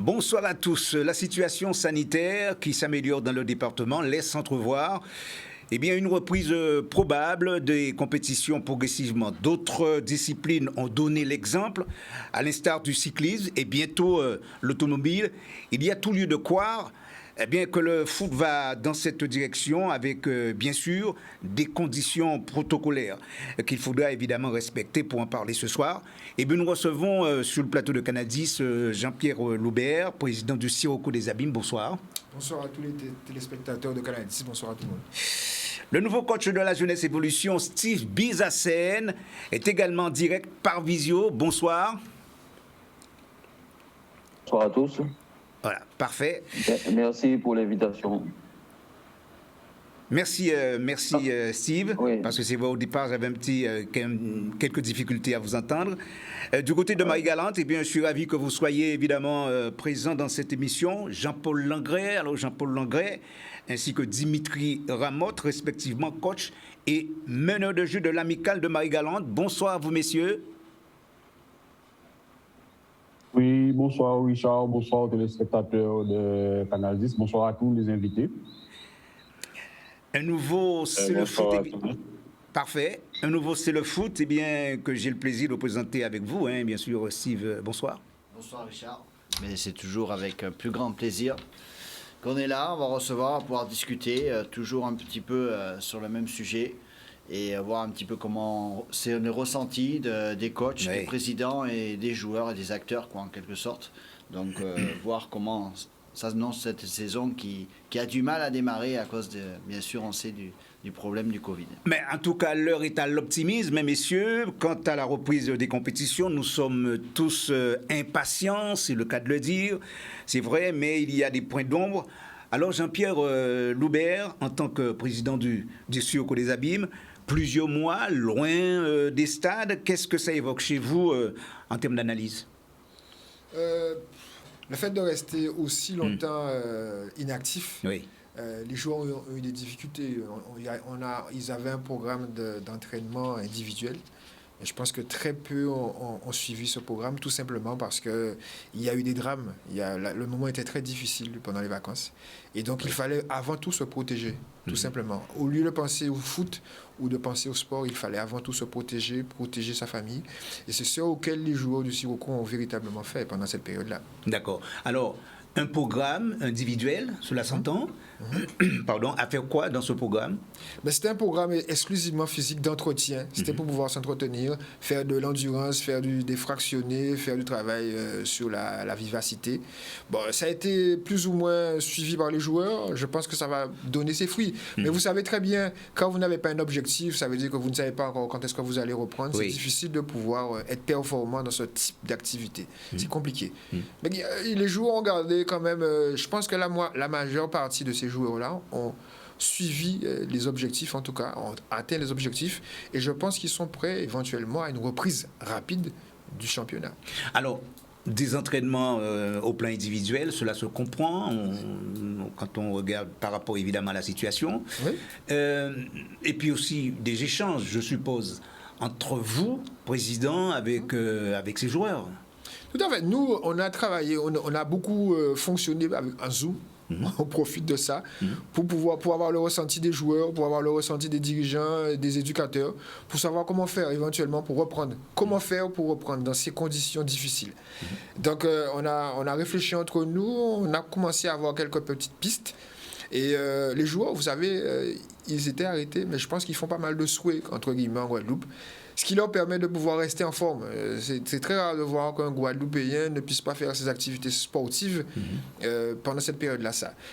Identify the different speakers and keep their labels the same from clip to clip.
Speaker 1: Bonsoir à tous. La situation sanitaire qui s'améliore dans le département laisse entrevoir une reprise probable des compétitions progressivement. D'autres disciplines ont donné l'exemple, à l'instar du cyclisme et bientôt l'automobile. Il y a tout lieu de croire que le foot va dans cette direction avec, bien sûr, des conditions protocolaires qu'il faudra évidemment respecter pour en parler ce soir. Nous recevons sur le plateau de Canal10 Jean-Pierre Loubert, président du Sirocco des Abîmes. Bonsoir.
Speaker 2: Bonsoir à tous les téléspectateurs de Canal10. Bonsoir à tout le monde.
Speaker 1: Le nouveau coach de la Jeunesse Évolution, Steve Bizassen, est également en direct par visio. Bonsoir.
Speaker 3: Bonsoir à tous.
Speaker 1: Voilà, parfait.
Speaker 3: Merci pour l'invitation.
Speaker 1: Merci Steve,
Speaker 3: oui.
Speaker 1: parce que c'est vrai, au départ, j'avais quelques difficultés à vous entendre. Du côté de Marie-Galante, je suis ravi que vous soyez évidemment présent dans cette émission. Jean-Paul Langret, ainsi que Dimitri Ramotte, respectivement coach et meneur de jeu de l'Amicale de Marie-Galante. Bonsoir à vous, messieurs.
Speaker 4: Oui, bonsoir Richard, bonsoir aux téléspectateurs de Canal 10, bonsoir à tous les invités.
Speaker 1: Un nouveau, c'est le foot. Parfait. Un nouveau, c'est le foot, que j'ai le plaisir de présenter avec vous, bien sûr, Steve. Bonsoir.
Speaker 5: Bonsoir Richard. Mais c'est toujours avec un plus grand plaisir qu'on est là. On va recevoir, pouvoir discuter toujours un petit peu sur le même sujet et voir un petit peu comment c'est le ressenti des coachs, des présidents et des joueurs et des acteurs, en quelque sorte. Donc, voir comment ça s'annonce cette saison qui a du mal à démarrer à cause, bien sûr, on sait, du problème du Covid.
Speaker 1: Mais en tout cas, l'heure est à l'optimisme, messieurs. Quant à la reprise des compétitions, nous sommes tous impatients, c'est le cas de le dire. C'est vrai, mais il y a des points d'ombre. Alors, Jean-Pierre Loubert, en tant que président du Sirocco des Abîmes, plusieurs mois, loin des stades, qu'est-ce que ça évoque chez vous en termes d'analyse ?
Speaker 2: Le fait de rester aussi longtemps inactif,
Speaker 1: oui.
Speaker 2: Les joueurs ont eu des difficultés. Ils avaient un programme d'entraînement individuel. Et je pense que très peu ont suivi ce programme, tout simplement parce qu'il y a eu des drames. Le moment était très difficile pendant les vacances. Et donc, il fallait avant tout se protéger, tout simplement. Au lieu de penser au foot ou de penser au sport, il fallait avant tout se protéger sa famille. Et c'est ce auquel les joueurs du Sirocco ont véritablement fait pendant cette période-là.
Speaker 1: D'accord. Alors, un programme individuel, cela s'entend. Pardon, à faire quoi dans ce programme ?
Speaker 2: C'était un programme exclusivement physique d'entretien. C'était pour pouvoir s'entretenir, faire de l'endurance, faire des fractionnés, faire du travail sur la vivacité. Bon, ça a été plus ou moins suivi par les joueurs. Je pense que ça va donner ses fruits. Mais vous savez très bien, quand vous n'avez pas un objectif, ça veut dire que vous ne savez pas encore quand est-ce que vous allez reprendre. Oui. C'est difficile de pouvoir être performant dans ce type d'activité. C'est compliqué. Mais les joueurs ont gardé quand même, je pense que la majeure partie de ces joueurs-là ont suivi les objectifs, en tout cas, ont atteint les objectifs, et je pense qu'ils sont prêts éventuellement à une reprise rapide du championnat.
Speaker 1: Alors, des entraînements au plan individuel, cela se comprend quand on regarde par rapport évidemment à la situation. Oui. Et puis aussi des échanges, je suppose, entre vous, président, avec ces joueurs.
Speaker 2: Tout à fait. Nous, on a travaillé, on a beaucoup fonctionné avec un Zoom. On profite de ça pour avoir le ressenti des joueurs, pour avoir le ressenti des dirigeants, des éducateurs, pour savoir comment faire éventuellement pour reprendre. Comment faire pour reprendre dans ces conditions difficiles. Donc, on a réfléchi entre nous, on a commencé à avoir quelques petites pistes. Et les joueurs, vous savez, ils étaient arrêtés, mais je pense qu'ils font pas mal de souhaits, entre guillemets, en Guadeloupe. Ce qui leur permet de pouvoir rester en forme. C'est très rare de voir qu'un Guadeloupéen ne puisse pas faire ses activités sportives pendant cette période-là.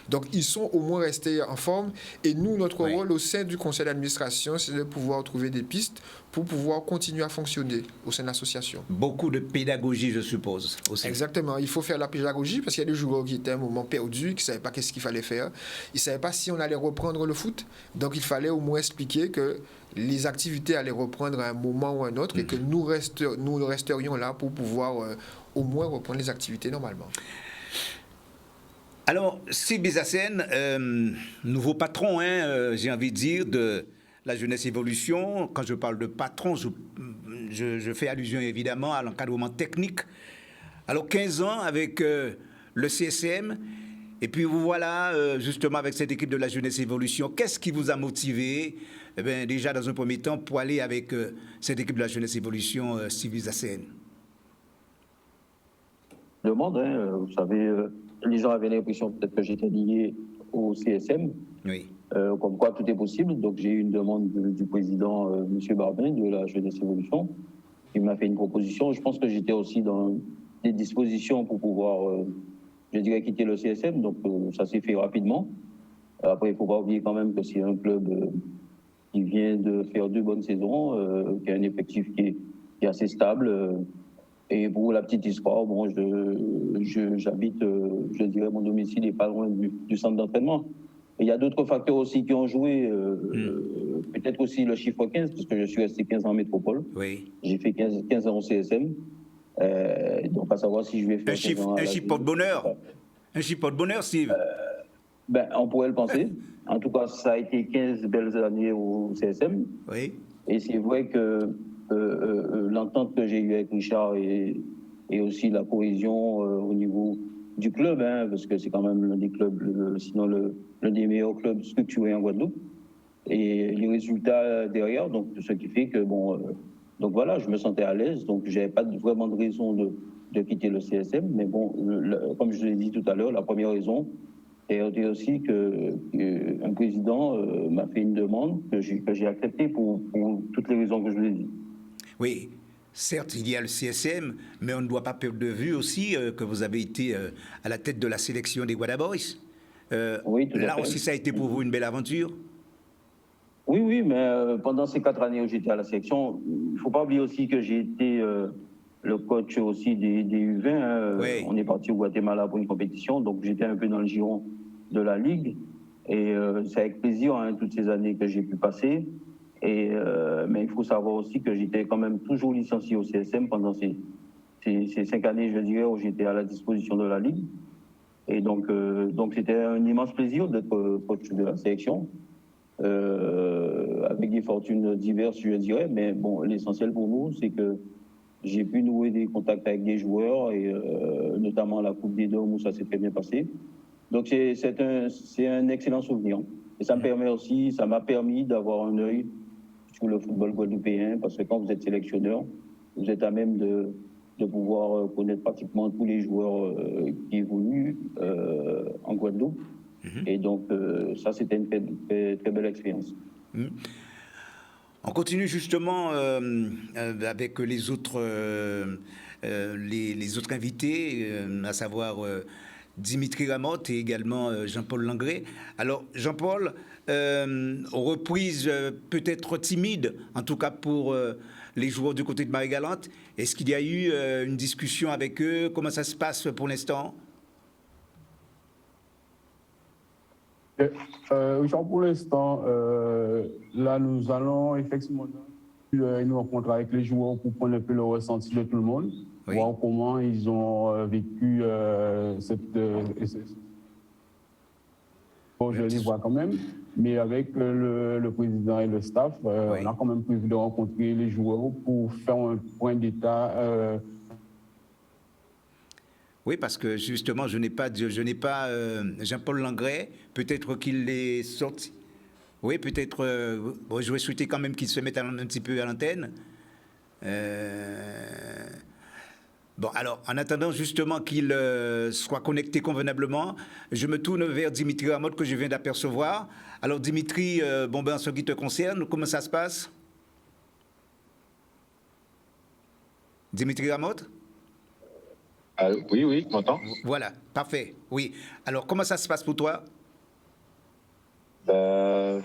Speaker 2: Donc, ils sont au moins restés en forme. Et nous, notre rôle au sein du conseil d'administration, c'est de pouvoir trouver des pistes pour pouvoir continuer à fonctionner au sein de l'association.
Speaker 1: Beaucoup de pédagogie, je suppose, aussi.
Speaker 2: Exactement. Il faut faire la pédagogie parce qu'il y a des joueurs qui étaient à un moment perdus, qui ne savaient pas qu'est-ce qu'il fallait faire. Ils ne savaient pas si on allait reprendre le foot. Donc, il fallait au moins expliquer que les activités allaient reprendre à un moment ou à un autre et que nous resterions là pour pouvoir au moins reprendre les activités normalement.
Speaker 1: Alors, Steve Bizassen, nouveau patron, j'ai envie de dire, de la Jeunesse Évolution. Quand je parle de patron, je fais allusion évidemment à l'encadrement technique. Alors, 15 ans avec le CSM. Et puis vous voilà justement avec cette équipe de la Jeunesse Évolution. Qu'est-ce qui vous a motivé déjà dans un premier temps pour aller avec cette équipe de la Jeunesse Évolution, Steve Zassen?
Speaker 3: Demande, hein, vous savez, les gens avaient l'impression peut-être que j'étais lié au CSM,
Speaker 1: Oui.
Speaker 3: comme quoi tout est possible. Donc j'ai eu une demande du président, M. Barbin, de la Jeunesse Évolution. Il m'a fait une proposition. Je pense que j'étais aussi dans des dispositions pour pouvoir, je dirais, quitter le CSM. Donc ça s'est fait rapidement. Après, il ne faut pas oublier quand même que c'est un club qui vient de faire 2 bonnes saisons, qui a un effectif qui est assez stable. Et pour la petite histoire, bon, j'habite, je dirais, mon domicile n'est pas loin du centre d'entraînement. Et il y a d'autres facteurs aussi qui ont joué, peut-être aussi le chiffre 15, puisque je suis resté 15 ans en métropole.
Speaker 1: Oui.
Speaker 3: J'ai fait 15 ans au CSM. Donc, à savoir si je vais faire
Speaker 1: Un chiffre porte-bonheur. Un chiffre porte-bonheur, Steve.
Speaker 3: On pourrait le penser. En tout cas, ça a été 15 belles années au CSM.
Speaker 1: Oui.
Speaker 3: Et c'est vrai que l'entente que j'ai eue avec Richard et aussi la cohésion au niveau du club, hein, parce que c'est quand même l'un des clubs, sinon l'un des meilleurs clubs structurés en Guadeloupe, et les résultats derrière, donc ce qui fait que donc voilà, je me sentais à l'aise, donc j'avais pas vraiment de raison de quitter le CSM, mais bon, comme je l'ai dit tout à l'heure, la première raison était aussi qu'un président m'a fait une demande que j'ai acceptée pour toutes les raisons que je vous ai dit.
Speaker 1: Oui, certes, il y a le CSM, mais on ne doit pas perdre de vue aussi que vous avez été à la tête de la sélection des Guada Boys.
Speaker 3: Oui, tout à
Speaker 1: là
Speaker 3: fait.
Speaker 1: aussi, ça a été pour vous une belle aventure.
Speaker 3: Oui, mais pendant ces 4 années où j'étais à la sélection, il ne faut pas oublier aussi que j'ai été le coach aussi des U20. Hein.
Speaker 1: Oui.
Speaker 3: On est parti au Guatemala pour une compétition, donc j'étais un peu dans le giron de la Ligue. Et c'est avec plaisir, hein, toutes ces années que j'ai pu passer. Mais il faut savoir aussi que j'étais quand même toujours licencié au CSM pendant ces 5 années, je dirais, où j'étais à la disposition de la Ligue. Et donc c'était un immense plaisir d'être coach de la sélection, avec des fortunes diverses, je dirais. Mais bon, l'essentiel pour nous, c'est que j'ai pu nouer des contacts avec des joueurs, et notamment à la Coupe des Dômes où ça s'est très bien passé. Donc c'est un excellent souvenir. Et ça m'a permis d'avoir un œil sur le football guadeloupéen, parce que quand vous êtes sélectionneur, vous êtes à même de pouvoir connaître pratiquement tous les joueurs qui évoluent en Guadeloupe. Et donc, ça, c'était une très, très belle expérience.
Speaker 1: On continue justement avec les autres invités, à savoir Dimitri Ramotte et également Jean-Paul Langré. Alors, Jean-Paul, reprise peut-être timide, en tout cas pour les joueurs du côté de Marie-Galante. Est-ce qu'il y a eu une discussion avec eux? Comment ça se passe pour l'instant?
Speaker 4: Richard, pour l'instant, là, nous allons effectivement une rencontre avec les joueurs pour prendre un peu le ressenti de tout le monde,
Speaker 1: oui,
Speaker 4: voir comment ils ont vécu je les vois quand même, mais avec le président et le staff, oui, on a quand même prévu de rencontrer les joueurs pour faire un point d'état.
Speaker 1: Oui, parce que justement, je n'ai pas Jean-Paul Langré, peut-être qu'il est sorti. Oui, peut-être. Je vais souhaiter quand même qu'il se mette un petit peu à l'antenne. Bon, alors, en attendant justement qu'il soit connecté convenablement, je me tourne vers Dimitri Ramotte que je viens d'apercevoir. Alors, Dimitri, en ce qui te concerne, comment ça se passe? Dimitri Ramotte?
Speaker 6: Oui, je m'entends.
Speaker 1: Voilà, parfait. Oui. Alors, comment ça se passe pour toi?
Speaker 6: C'est un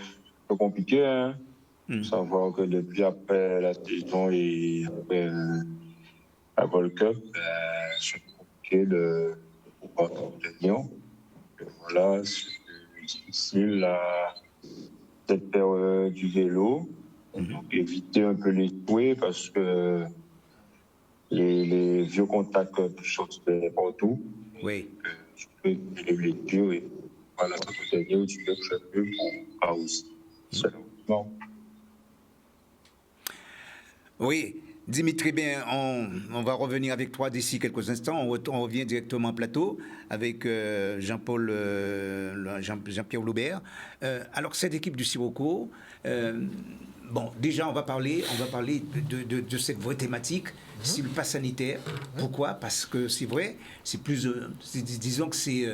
Speaker 6: peu compliqué, hein. Savoir que depuis après la saison et après la World Cup, c'est compliqué de pouvoir tenir. Voilà, c'est difficile cette période du vélo. Donc, éviter un peu les jouets parce que les vieux contacts sortent partout.
Speaker 1: Oui.
Speaker 6: Tu peux les blessures et voilà, c'est-à-dire tu peux faire peu pour pas aussi.
Speaker 1: Oui, Dimitri, bien, on va revenir avec toi d'ici quelques instants. On revient directement en plateau avec Jean-Pierre Loubert. Alors, cette équipe du Sirocco, bon, déjà, on va parler de cette vraie thématique, c'est le pass sanitaire. Pourquoi? Parce que c'est vrai, disons que c'est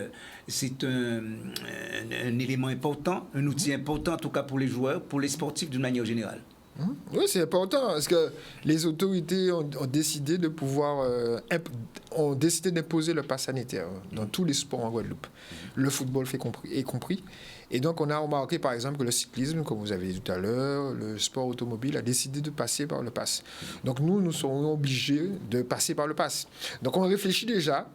Speaker 1: un élément important, un outil important, en tout cas pour les joueurs, pour les sportifs d'une manière générale.
Speaker 2: Oui, c'est important parce que les autorités ont décidé de ont décidé d'imposer le pass sanitaire dans tous les sports en Guadeloupe. Le football est compris. Et donc, on a remarqué, par exemple, que le cyclisme, comme vous avez dit tout à l'heure, le sport automobile a décidé de passer par le pass. Donc, nous serons obligés de passer par le pass. Donc, on réfléchit déjà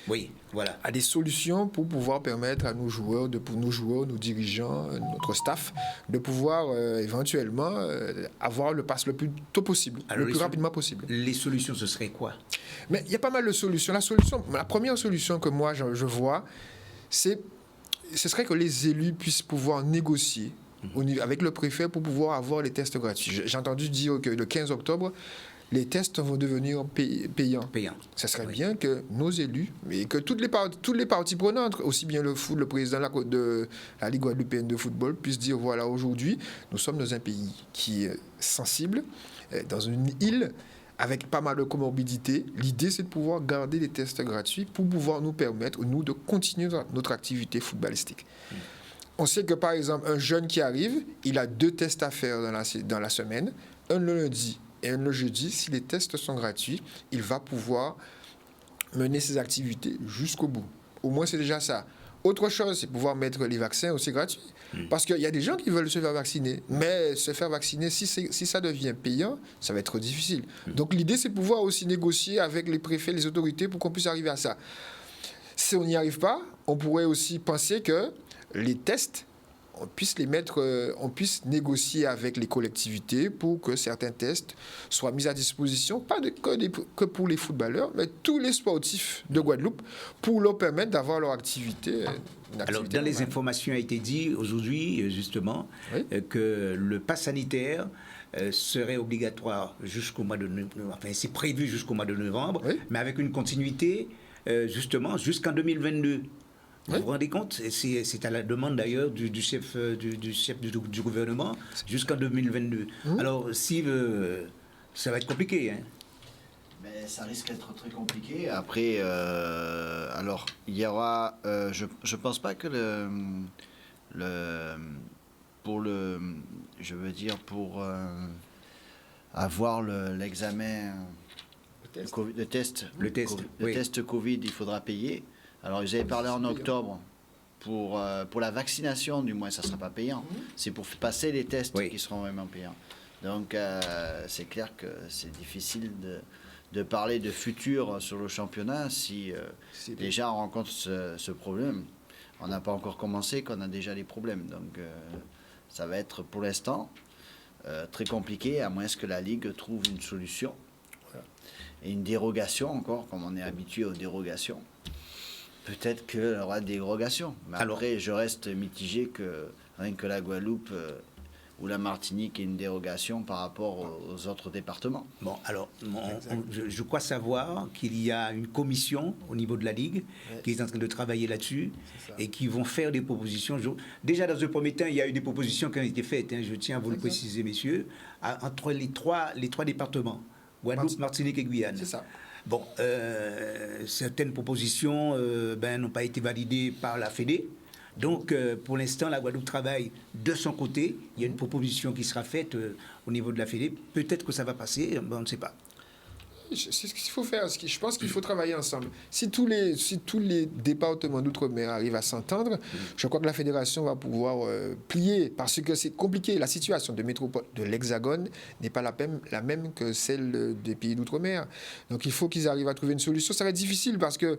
Speaker 1: oui, voilà,
Speaker 2: à des solutions pour pouvoir permettre à nos joueurs, nos dirigeants, notre staff, de pouvoir éventuellement avoir le pass le plus tôt possible, le plus rapidement possible.
Speaker 1: Les solutions, ce serait quoi?
Speaker 2: Mais il y a pas mal de solutions. La première solution que moi, je vois, ce serait que les élus puissent pouvoir négocier avec le préfet pour pouvoir avoir les tests gratuits. J'ai entendu dire que le 15 octobre, les tests vont devenir payants. Ça serait bien que nos élus, et que toutes les parties prenantes, aussi bien le foot, le président de la Ligue guadeloupéenne de football, puissent dire, voilà, aujourd'hui, nous sommes dans un pays qui est sensible, dans une île, avec pas mal de comorbidités. L'idée, c'est de pouvoir garder les tests gratuits pour pouvoir nous permettre, nous, de continuer notre activité footballistique. On sait que, par exemple, un jeune qui arrive, il a 2 tests à faire dans la semaine, un le lundi et un le jeudi. Si les tests sont gratuits, il va pouvoir mener ses activités jusqu'au bout. Au moins, c'est déjà ça. Autre chose, c'est pouvoir mettre les vaccins aussi gratuits. Parce qu'il y a des gens qui veulent se faire vacciner. Mais se faire vacciner, si ça devient payant, ça va être difficile. Donc l'idée, c'est de pouvoir aussi négocier avec les préfets, les autorités, pour qu'on puisse arriver à ça. Si on n'y arrive pas, on pourrait aussi penser que les tests, on puisse négocier avec les collectivités pour que certains tests soient mis à disposition, pas que pour les footballeurs, mais tous les sportifs de Guadeloupe, pour leur permettre d'avoir leur activité.
Speaker 1: Alors, dans les informations, a été dit aujourd'hui, justement, que le pass sanitaire serait obligatoire jusqu'au mois de novembre, enfin, c'est prévu jusqu'au mois de novembre, mais avec une continuité, justement, jusqu'en 2022. Vous vous rendez compte? C'est à la demande d'ailleurs du chef du gouvernement jusqu'en 2022. Alors, ça va être compliqué. Hein?
Speaker 5: Mais ça risque d'être très compliqué. Après, alors, il y aura... je ne pense pas que pour avoir l'examen, le test Covid, il faudra payer. Alors, ils avaient parlé en octobre. Pour la vaccination, du moins, ça ne sera pas payant. C'est pour passer les tests qui seront vraiment payants. Donc, c'est clair que c'est difficile de parler de futur sur le championnat si déjà on rencontre ce problème. On n'a pas encore commencé, qu'on a déjà des problèmes. Donc, ça va être pour l'instant très compliqué, à moins que la Ligue trouve une solution. Et une dérogation encore, comme on est habitué aux dérogations. Peut-être qu'il y aura des dérogations. Mais après, je reste mitigé que rien que la Guadeloupe ou la Martinique ait une dérogation par rapport aux autres départements.
Speaker 1: Bon, alors, je crois savoir qu'il y a une commission au niveau de la Ligue qui est en train de travailler là-dessus et qui vont faire des propositions. Déjà, dans un premier temps, il y a eu des propositions qui ont été faites, je tiens à vous le préciser, messieurs, entre les trois départements, Guadeloupe, Martinique et Guyane. C'est ça. Bon, certaines propositions n'ont pas été validées par la Fédé. Donc, pour l'instant, la Guadeloupe travaille de son côté. Il y a une proposition qui sera faite au niveau de la Fédé. Peut-être que ça va passer, on ne sait pas.
Speaker 2: C'est ce qu'il faut faire. Je pense qu'il faut travailler ensemble. Si tous les départements d'outre-mer arrivent à s'entendre, je crois que la fédération va pouvoir plier, parce que c'est compliqué. La situation de métropole de l'Hexagone n'est pas la même que celle des pays d'outre-mer. Donc il faut qu'ils arrivent à trouver une solution. Ça va être difficile parce que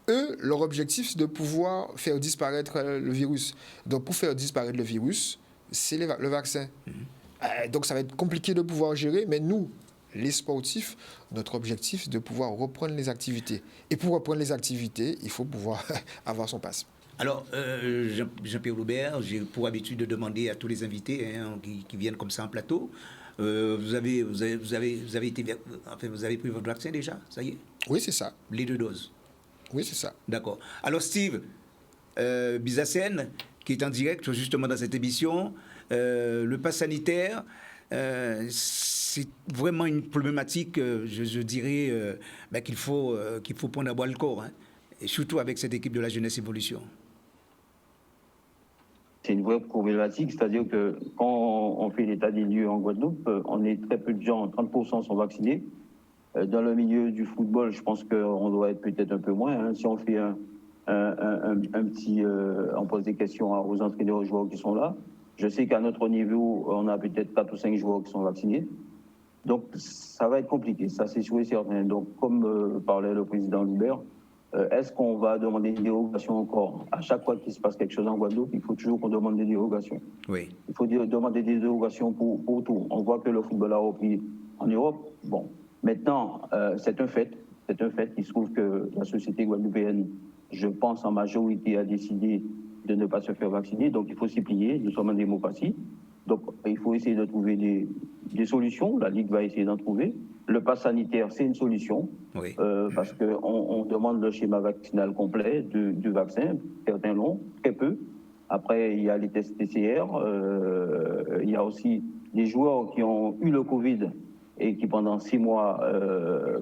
Speaker 2: eux, leur objectif, c'est de pouvoir faire disparaître le virus. Donc pour faire disparaître le virus, c'est le vaccin. Donc ça va être compliqué de pouvoir gérer, mais nous, les sportifs, notre objectif, c'est de pouvoir reprendre les activités. Et pour reprendre les activités, il faut pouvoir avoir son pass.
Speaker 1: Alors, Jean-Pierre Loubert, j'ai pour habitude de demander à tous les invités qui viennent comme ça en plateau, Vous avez pris votre vaccin déjà, ça y est?
Speaker 2: Oui, c'est ça.
Speaker 1: Les 2 doses.
Speaker 2: Oui, c'est ça.
Speaker 1: D'accord. Alors Steve Bizassen, qui est en direct justement dans cette émission, le pass sanitaire, c'est vraiment une problématique, je dirais, qu'il faut prendre à bras le corps, hein, et surtout avec cette équipe de la Jeunesse Évolution.
Speaker 3: C'est une vraie problématique, c'est-à-dire que quand on fait l'état des lieux en Guadeloupe, on est très peu de gens, 30% sont vaccinés. Dans le milieu du football, je pense qu'on doit être peut-être un peu moins. Hein. Si on fait on pose des questions aux entraîneurs, aux joueurs qui sont là. Je sais qu'à notre niveau, on a peut-être 4 ou 5 joueurs qui sont vaccinés. Donc, ça va être compliqué, ça c'est sûr et certain. Donc, comme parlait le président Lubert, est-ce qu'on va demander une dérogation encore? À chaque fois qu'il se passe quelque chose en Guadeloupe, il faut toujours qu'on demande des dérogations.
Speaker 1: Oui.
Speaker 3: Il faut demander des dérogations pour tout. On voit que le football a repris en Europe. Bon, maintenant, c'est un fait. C'est un fait. Il se trouve que la société guadeloupéenne, je pense en majorité, a décidé de ne pas se faire vacciner. Donc, il faut s'y plier. Nous sommes en démocratie. Donc, il faut essayer de trouver des solutions. La Ligue va essayer d'en trouver. Le pass sanitaire, c'est une solution.
Speaker 1: Oui.
Speaker 3: Parce qu'on demande le schéma vaccinal complet du vaccin. Certains l'ont, très peu. Après, il y a les tests PCR. Il y a aussi des joueurs qui ont eu le Covid et qui, pendant 6 mois,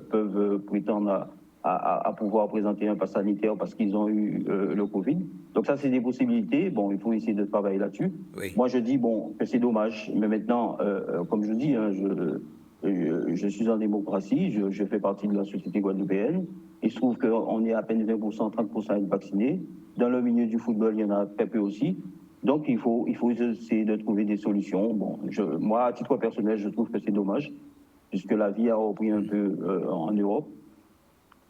Speaker 3: peuvent prétendre à pouvoir présenter un pass sanitaire parce qu'ils ont eu le Covid. Donc ça, c'est des possibilités. Bon, il faut essayer de travailler là-dessus.
Speaker 1: Oui.
Speaker 3: Moi, je dis, que c'est dommage. Mais maintenant, comme je dis, hein, je suis en démocratie, je fais partie de la société guadeloupéenne. Il se trouve qu'on est à peine 20%, 30% à être vaccinés. Dans le milieu du football, il y en a très peu aussi. Donc, il faut essayer de trouver des solutions. Bon, moi, à titre personnel, je trouve que c'est dommage, puisque la vie a repris un peu en Europe.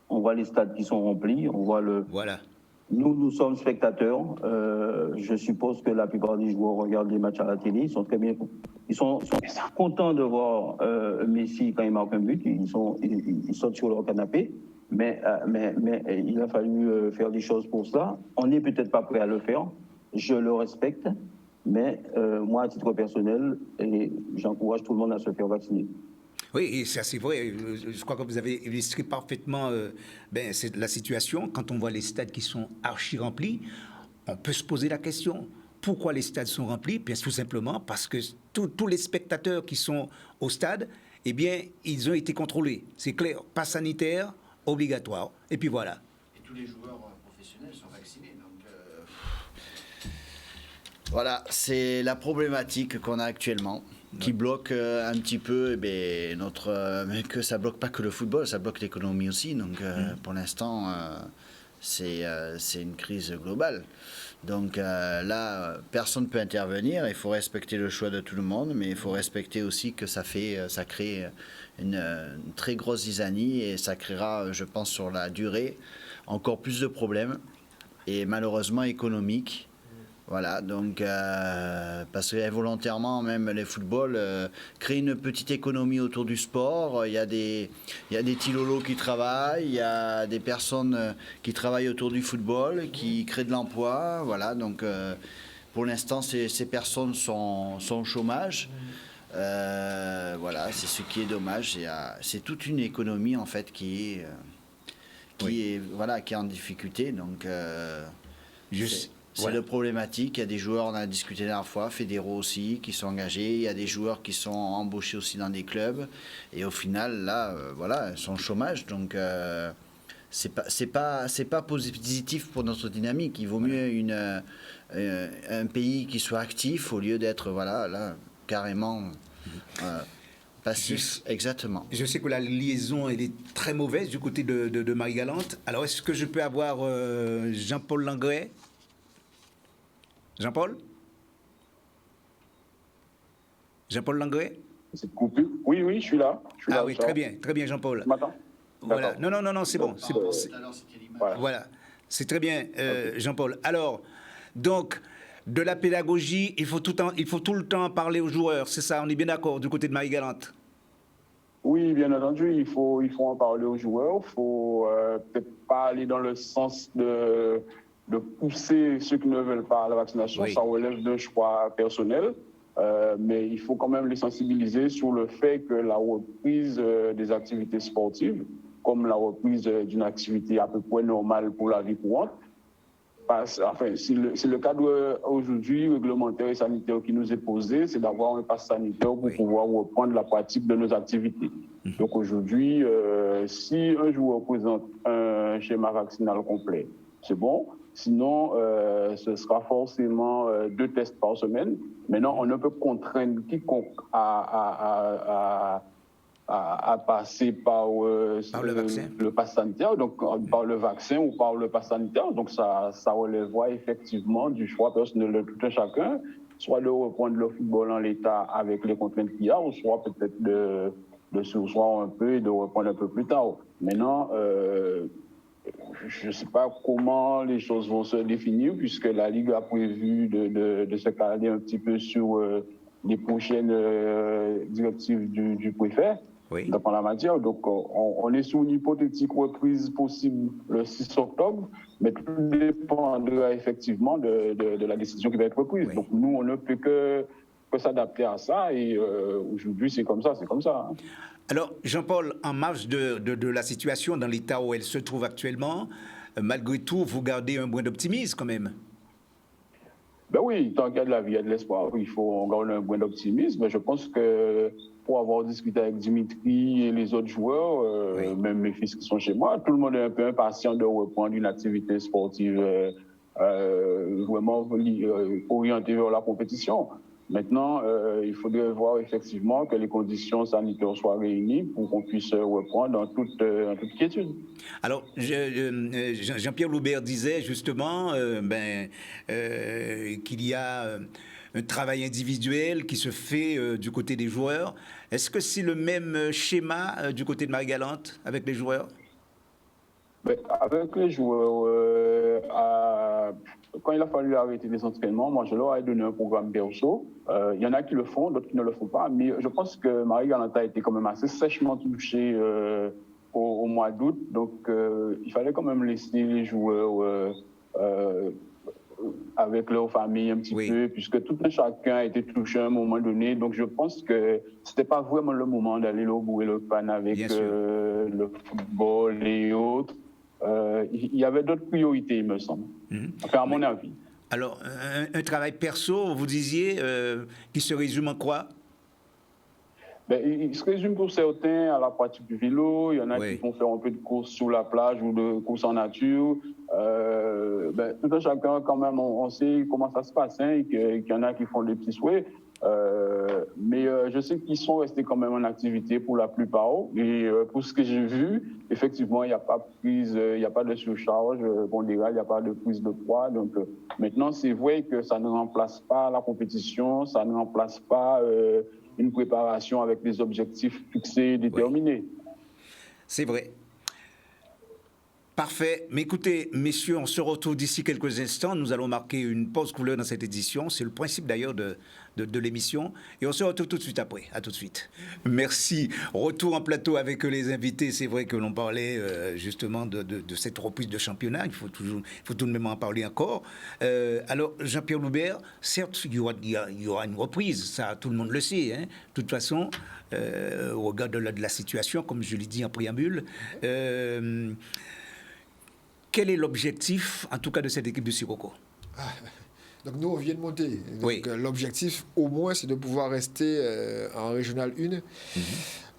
Speaker 3: On voit les stades qui sont remplis, on voit
Speaker 1: Voilà.
Speaker 3: Nous sommes spectateurs. Je suppose que la plupart des joueurs regardent les matchs à la télé. Ils sont très bien. Ils sont contents de voir Messi quand il marque un but. Ils sautent sur leur canapé. Mais il a fallu faire des choses pour ça. On n'est peut-être pas prêt à le faire. Je le respecte. Mais moi, à titre personnel, j'encourage tout le monde à se faire vacciner.
Speaker 1: Oui, et ça c'est vrai. Je crois que vous avez illustré parfaitement c'est la situation. Quand on voit les stades qui sont archi remplis, on peut se poser la question. Pourquoi les stades sont remplis? Bien, tout simplement parce que tous les spectateurs qui sont au stade, eh bien, ils ont été contrôlés. C'est clair. Pass sanitaire, obligatoire. Et puis voilà.
Speaker 5: Et tous les joueurs professionnels sont vaccinés. Donc, voilà, c'est la problématique qu'on a actuellement, qui bloque un petit peu mais que ça bloque pas que le football, ça bloque l'économie aussi. Donc pour l'instant, c'est une crise globale. Donc là, personne ne peut intervenir. Il faut respecter le choix de tout le monde, mais il faut respecter aussi que ça crée une très grosse zizanie et ça créera, je pense, sur la durée, encore plus de problèmes et malheureusement économiques. Voilà, donc parce qu'involontairement, même les footballs créent une petite économie autour du sport. Il y a des tilolos qui travaillent, il y a des personnes qui travaillent autour du football, qui créent de l'emploi. Voilà, donc pour l'instant, ces personnes sont au chômage. Voilà, c'est ce qui est dommage. C'est toute une économie en fait qui est en difficulté. Donc c'est le problématique. Il y a des joueurs, on a discuté la dernière fois, fédéraux aussi, qui sont engagés. Il y a des joueurs qui sont embauchés aussi dans des clubs. Et au final, là, ils sont au chômage. Donc, c'est pas positif pour notre dynamique. Il vaut mieux un pays qui soit actif au lieu d'être, là, carrément passif. Exactement.
Speaker 1: Je sais que la liaison, elle est très mauvaise du côté de Marie-Galante. Alors, est-ce que je peux avoir Jean-Paul Langret? Jean-Paul Langret?
Speaker 4: C'est coupé. Oui, je suis là.
Speaker 1: Oui, très bien, Jean-Paul.
Speaker 4: Tu m'entends?
Speaker 1: Voilà. Non, c'est bon. Voilà, c'est très bien, Jean-Paul. Alors, donc, de la pédagogie, il faut tout le temps parler aux joueurs, c'est ça, on est bien d'accord, du côté de Marie-Galante?
Speaker 4: Oui, bien entendu, il faut en parler aux joueurs. Il faut peut-être pas aller dans le sens de pousser ceux qui ne veulent pas à la vaccination. Oui. Ça relève d'un choix personnel. mais il faut quand même les sensibiliser sur le fait que la reprise des activités sportives, comme la reprise d'une activité à peu près normale pour la vie courante, c'est le cadre aujourd'hui réglementaire et sanitaire qui nous est posé, c'est d'avoir un pass sanitaire pour pouvoir reprendre la pratique de nos activités. Donc aujourd'hui, si un joueur présente un schéma vaccinal complet, c'est bon. Sinon, ce sera forcément 2 tests par semaine. Maintenant, on ne peut contraindre quiconque à passer par le pass sanitaire, donc par le vaccin ou par le pass sanitaire. Donc ça relèvera effectivement du choix personnel de tout un chacun, soit de reprendre le football en l'état avec les contraintes qu'il y a, ou soit peut-être de sursoir un peu et de reprendre un peu plus tard. Maintenant, je ne sais pas comment les choses vont se définir, puisque la Ligue a prévu de se caler un petit peu sur les prochaines directives du préfet.
Speaker 1: Oui.
Speaker 4: Donc, en la matière. Donc, on est sur une hypothétique reprise possible le 6 octobre, mais tout dépendra effectivement de la décision qui va être prise. Oui. Donc, nous, on ne peut que s'adapter à ça, et aujourd'hui, c'est comme ça. Hein.
Speaker 1: Alors, Jean-Paul, en marge de la situation dans l'état où elle se trouve actuellement, malgré tout, vous gardez un brin d'optimisme quand même?
Speaker 4: Ben oui, tant qu'il y a de la vie, il y a de l'espoir. Il faut garder un brin d'optimisme. Je pense que pour avoir discuté avec Dimitri et les autres joueurs, même mes fils qui sont chez moi, tout le monde est un peu impatient de reprendre une activité sportive vraiment orientée vers la compétition. Maintenant, il faudrait voir effectivement que les conditions sanitaires soient réunies pour qu'on puisse reprendre en toute quiétude.
Speaker 1: Alors, Jean-Pierre Loubert disait justement qu'il y a un travail individuel qui se fait du côté des joueurs. Est-ce que c'est le même schéma du côté de Marie-Galante avec les joueurs?
Speaker 4: Avec les joueurs, quand il a fallu arrêter les entraînements, moi je leur ai donné un programme perso. Il y en a qui le font, d'autres qui ne le font pas. Mais je pense que Marie-Galante a été quand même assez sèchement touchée au mois d'août. Donc il fallait quand même laisser les joueurs avec leur famille un petit peu, puisque tout un chacun a été touché à un moment donné. Donc je pense que c'était pas vraiment le moment d'aller au bout et le pan avec le football et autres. Il y avait d'autres priorités, il me semble. Enfin, à mon avis.
Speaker 1: Alors, un travail perso, vous disiez, qui se résume en quoi?
Speaker 4: Il se résume pour certains à la pratique du vélo. Il y en a qui vont faire un peu de course sur la plage ou de course en nature. Tout un chacun, quand même, on sait comment ça se passe, hein, et qu'il y en a qui font des petits souhaits. Mais je sais qu'ils sont restés quand même en activité pour la plupart. Et pour ce que j'ai vu, effectivement, il n'y a pas de surcharge pondérale, il n'y a pas de prise de poids. Donc maintenant, c'est vrai que ça ne remplace pas la compétition, ça ne remplace pas une préparation avec des objectifs fixés, déterminés.
Speaker 1: C'est vrai. Parfait. Mais écoutez, messieurs, on se retrouve d'ici quelques instants. Nous allons marquer une pause couleur dans cette édition. C'est le principe d'ailleurs de l'émission. Et on se retrouve tout de suite après. À tout de suite. Merci. Retour en plateau avec les invités. C'est vrai que l'on parlait justement de cette reprise de championnat. Il faut tout de même en parler encore. Alors, Jean-Pierre Loubert, certes, il y aura une reprise. Ça, tout le monde le sait. Hein. De toute façon, au regard de la situation, comme je l'ai dit en préambule, quel est l'objectif, en tout cas, de cette équipe de Sirocco?
Speaker 2: Donc nous, on vient de monter. Donc, l'objectif, au moins, c'est de pouvoir rester en Régional 1.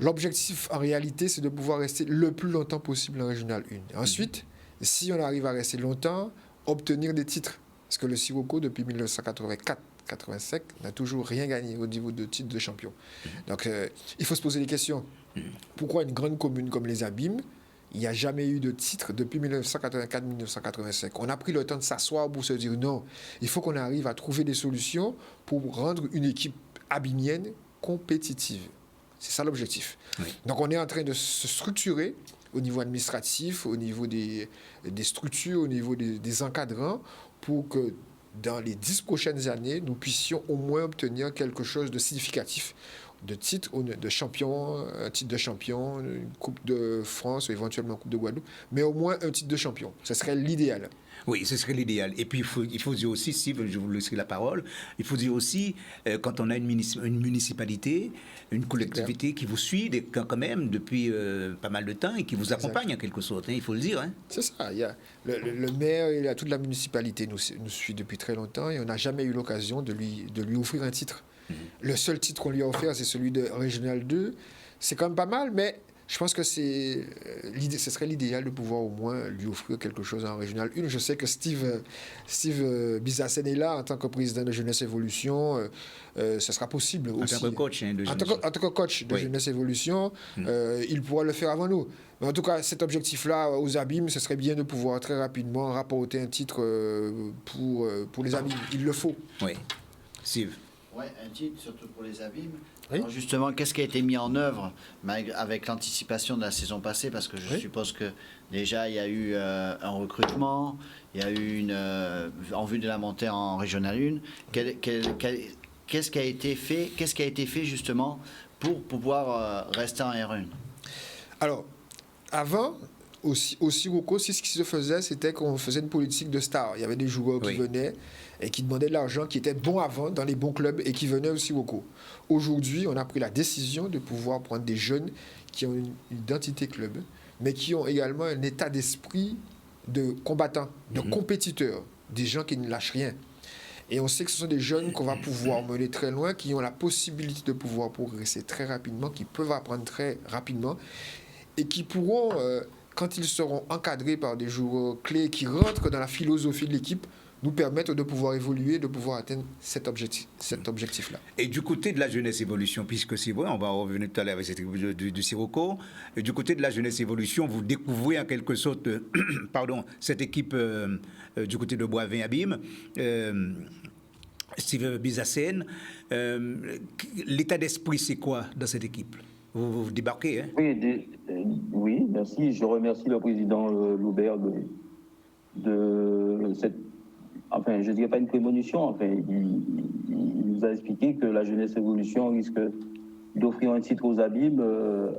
Speaker 2: L'objectif, en réalité, c'est de pouvoir rester le plus longtemps possible en Régional 1. Ensuite, si on arrive à rester longtemps, obtenir des titres. Parce que le Sirocco, depuis 1984-85, n'a toujours rien gagné au niveau de titre de champion. Donc, il faut se poser des questions. Pourquoi une grande commune comme les Abîmes, il n'y a jamais eu de titre depuis 1984-1985. On a pris le temps de s'asseoir pour se dire non, il faut qu'on arrive à trouver des solutions pour rendre une équipe abimienne compétitive. C'est ça l'objectif. Donc on est en train de se structurer au niveau administratif, au niveau des structures, au niveau des encadrants, pour que dans les 10 prochaines années, nous puissions au moins obtenir quelque chose de significatif de titre, de champion, un titre de champion, une Coupe de France, ou éventuellement une Coupe de Guadeloupe, mais au moins un titre de champion. Ce serait l'idéal.
Speaker 1: Oui, ce serait l'idéal. Et puis, il faut dire aussi, Steve, je vous laisserai la parole, il faut dire aussi, quand on a une municipalité, une collectivité qui vous suit quand même depuis pas mal de temps et qui vous accompagne en quelque sorte, hein, il faut le dire. Hein.
Speaker 2: C'est ça. Il y a le maire et toute la municipalité nous suit depuis très longtemps et on n'a jamais eu l'occasion de lui offrir un titre. Le seul titre qu'on lui a offert, c'est celui de Régional 2. C'est quand même pas mal, mais je pense que ce serait l'idéal de pouvoir au moins lui offrir quelque chose en Régional 1. Je sais que Steve Bizassen est là en tant que président de Jeunesse Évolution. Ce sera possible aussi.
Speaker 1: En tant que coach de Jeunesse.
Speaker 2: En tant que coach de Jeunesse Évolution, il pourra le faire avant nous. Mais en tout cas, cet objectif-là, aux Abîmes, ce serait bien de pouvoir très rapidement rapporter un titre pour les Abîmes. Il le faut.
Speaker 1: Oui. Steve.
Speaker 5: Oui, un titre, surtout pour les Abîmes.
Speaker 2: Oui.
Speaker 5: Alors justement, qu'est-ce qui a été mis en œuvre avec l'anticipation de la saison passée? Parce que je suppose que déjà, il y a eu un recrutement, il y a eu en vue de la montée en Régional 1. Qu'est-ce qui a été fait justement pour pouvoir rester en R1?
Speaker 2: Alors, avant, au Sirocco, ce qui se faisait, c'était qu'on faisait une politique de stars. Il y avait des joueurs qui venaient et qui demandaient de l'argent, qui étaient bons avant dans les bons clubs et qui venaient au Sirocco. Aujourd'hui, on a pris la décision de pouvoir prendre des jeunes qui ont une identité club, mais qui ont également un état d'esprit de combattants, de compétiteurs, des gens qui ne lâchent rien. Et on sait que ce sont des jeunes qu'on va pouvoir mener très loin, qui ont la possibilité de pouvoir progresser très rapidement, qui peuvent apprendre très rapidement et qui pourront, quand ils seront encadrés par des joueurs clés qui rentrent dans la philosophie de l'équipe, nous permettre de pouvoir évoluer, de pouvoir atteindre cet objectif-là.
Speaker 1: Et du côté de la Jeunesse Évolution, puisque c'est vrai, on va revenir tout à l'heure avec cette équipe du Sirocco, et du côté de la Jeunesse Évolution, vous découvrez en quelque sorte cette équipe du côté de Boivin Abîmes, Steve Bizassen. L'état d'esprit, c'est quoi dans cette équipe? Vous débarquez, hein?
Speaker 3: Oui, merci. Je remercie le président Loubert de cette... Enfin, je ne dirais pas une prémonition. Enfin, il nous a expliqué que la Jeunesse Évolution risque d'offrir un titre aux Abîmes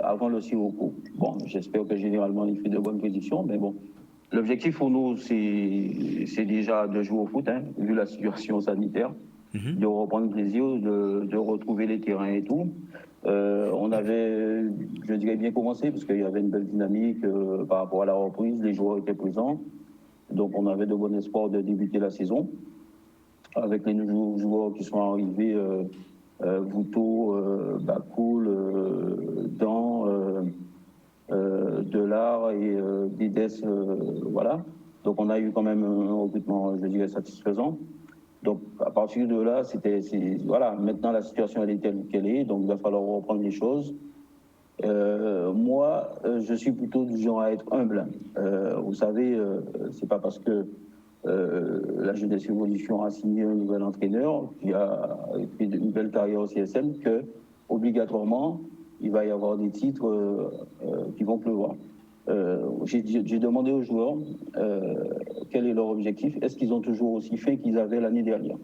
Speaker 3: avant le Sirocco. Bon, j'espère que généralement, il fait de bonnes prédictions, mais bon. L'objectif pour nous, c'est déjà de jouer au foot, hein, vu la situation sanitaire, de reprendre plaisir, de retrouver les terrains et tout. On avait, je dirais, bien commencé, parce qu'il y avait une belle dynamique par rapport à la reprise, les joueurs étaient présents. Donc on avait de bon espoir de débuter la saison. Avec les nouveaux joueurs qui sont arrivés, Vouto, Bakoul, Dan, Delard et Dides, voilà. Donc on a eu quand même un recrutement, je dirais, satisfaisant. Donc à partir de là, voilà, maintenant la situation elle est telle qu'elle est, donc il va falloir reprendre les choses. Moi, je suis plutôt du genre à être humble. Vous savez, c'est pas parce que la Jeunesse Évolution a signé un nouvel entraîneur qui a fait une belle carrière au CSM que obligatoirement il va y avoir des titres qui vont pleuvoir. J'ai demandé aux joueurs quel est leur objectif. Est-ce qu'ils ont toujours aussi faim qu'ils avaient l'année dernière?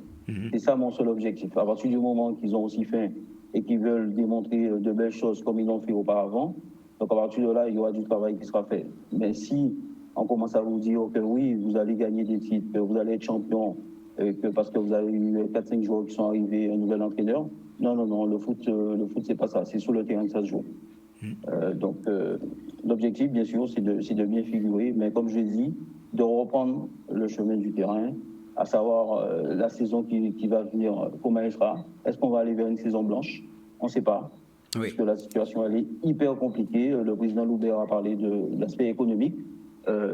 Speaker 3: C'est ça mon seul objectif. À partir du moment qu'ils ont aussi faim et qu'ils veulent démontrer de belles choses comme ils l'ont fait auparavant, donc à partir de là, il y aura du travail qui sera fait. Mais si on commence à vous dire que oui, vous allez gagner des titres, que vous allez être champion, que parce que vous avez eu 4-5 joueurs qui sont arrivés, un nouvel entraîneur, non, le foot c'est pas ça, c'est sur le terrain que ça se joue. Donc l'objectif, bien sûr, c'est de bien figurer, mais comme je l'ai dit, de reprendre le chemin du terrain, à savoir la saison qui va venir, comment elle sera. Est-ce qu'on va aller vers une saison blanche? On ne sait pas. Oui. Parce que la situation, elle est hyper compliquée. Le président Loubert a parlé de l'aspect économique.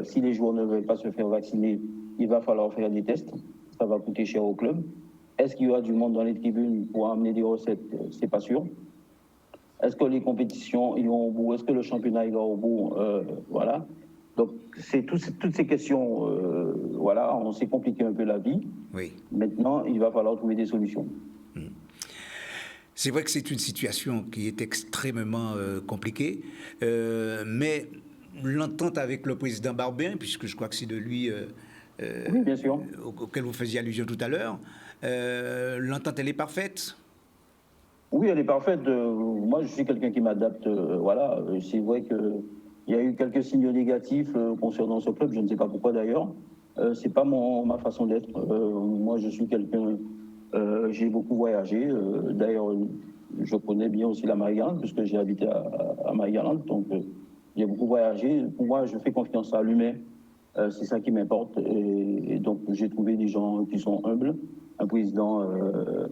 Speaker 3: Si les joueurs ne veulent pas se faire vacciner, il va falloir faire des tests. Ça va coûter cher au club. Est-ce qu'il y aura du monde dans les tribunes pour amener des recettes? C'est pas sûr. Est-ce que les compétitions iront au bout? Est-ce que le championnat ira au bout? Voilà. Donc, c'est toutes ces questions, voilà, on s'est compliqué un peu la vie.
Speaker 1: Oui.
Speaker 3: Maintenant, il va falloir trouver des solutions.
Speaker 1: C'est vrai que c'est une situation qui est extrêmement compliquée, mais l'entente avec le président Barbin, puisque je crois que c'est de lui
Speaker 3: oui, bien sûr.
Speaker 1: Auquel vous faisiez allusion tout à l'heure, l'entente, elle est parfaite?
Speaker 3: Oui, elle est parfaite. Moi, je suis quelqu'un qui m'adapte. Voilà, c'est vrai qu'il y a eu quelques signaux négatifs concernant ce club. Je ne sais pas pourquoi d'ailleurs. C'est pas ma façon d'être. Moi, je suis quelqu'un. J'ai beaucoup voyagé. D'ailleurs, je connais bien aussi la Marie-Galante puisque j'ai habité à Marie-Galante. Donc, j'ai beaucoup voyagé. Pour moi, je fais confiance à l'humain. C'est ça qui m'importe. Et donc, j'ai trouvé des gens qui sont humbles. Un président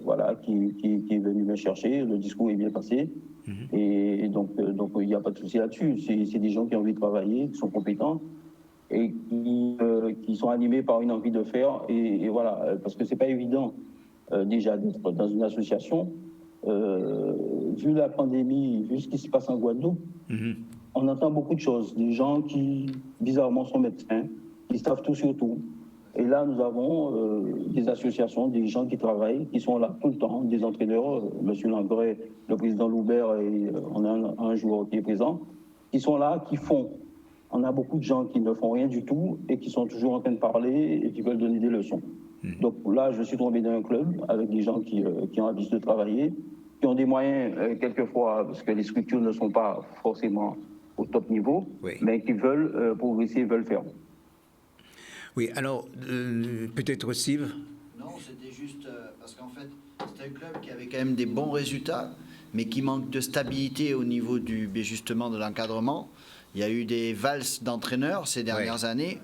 Speaker 3: voilà, qui est venu me chercher. Le discours est bien passé. Et donc, il n'y a pas de souci là-dessus. C'est des gens qui ont envie de travailler, qui sont compétents et qui sont animés par une envie de faire. Et voilà, parce que ce n'est pas évident déjà d'être dans une association. Vu la pandémie, vu ce qui se passe en Guadeloupe, on entend beaucoup de choses. Des gens qui, bizarrement, sont médecins, qui savent tout sur tout. Et là, nous avons des associations, des gens qui travaillent, qui sont là tout le temps, des entraîneurs, M. Langret, le président Loubert, et on a un joueur qui est présent, qui sont là, qui font. On a beaucoup de gens qui ne font rien du tout et qui sont toujours en train de parler et qui veulent donner des leçons. Donc là, je suis tombé dans un club avec des gens qui ont envie de travailler, qui ont des moyens, quelquefois, parce que les structures ne sont pas forcément au top niveau, mais qui veulent progresser, veulent faire.
Speaker 1: Oui, alors, peut-être Steve?
Speaker 5: Non, c'était juste parce qu'en fait, c'est un club qui avait quand même des bons résultats, mais qui manque de stabilité au niveau justement de l'encadrement. Il y a eu des valses d'entraîneurs ces dernières années.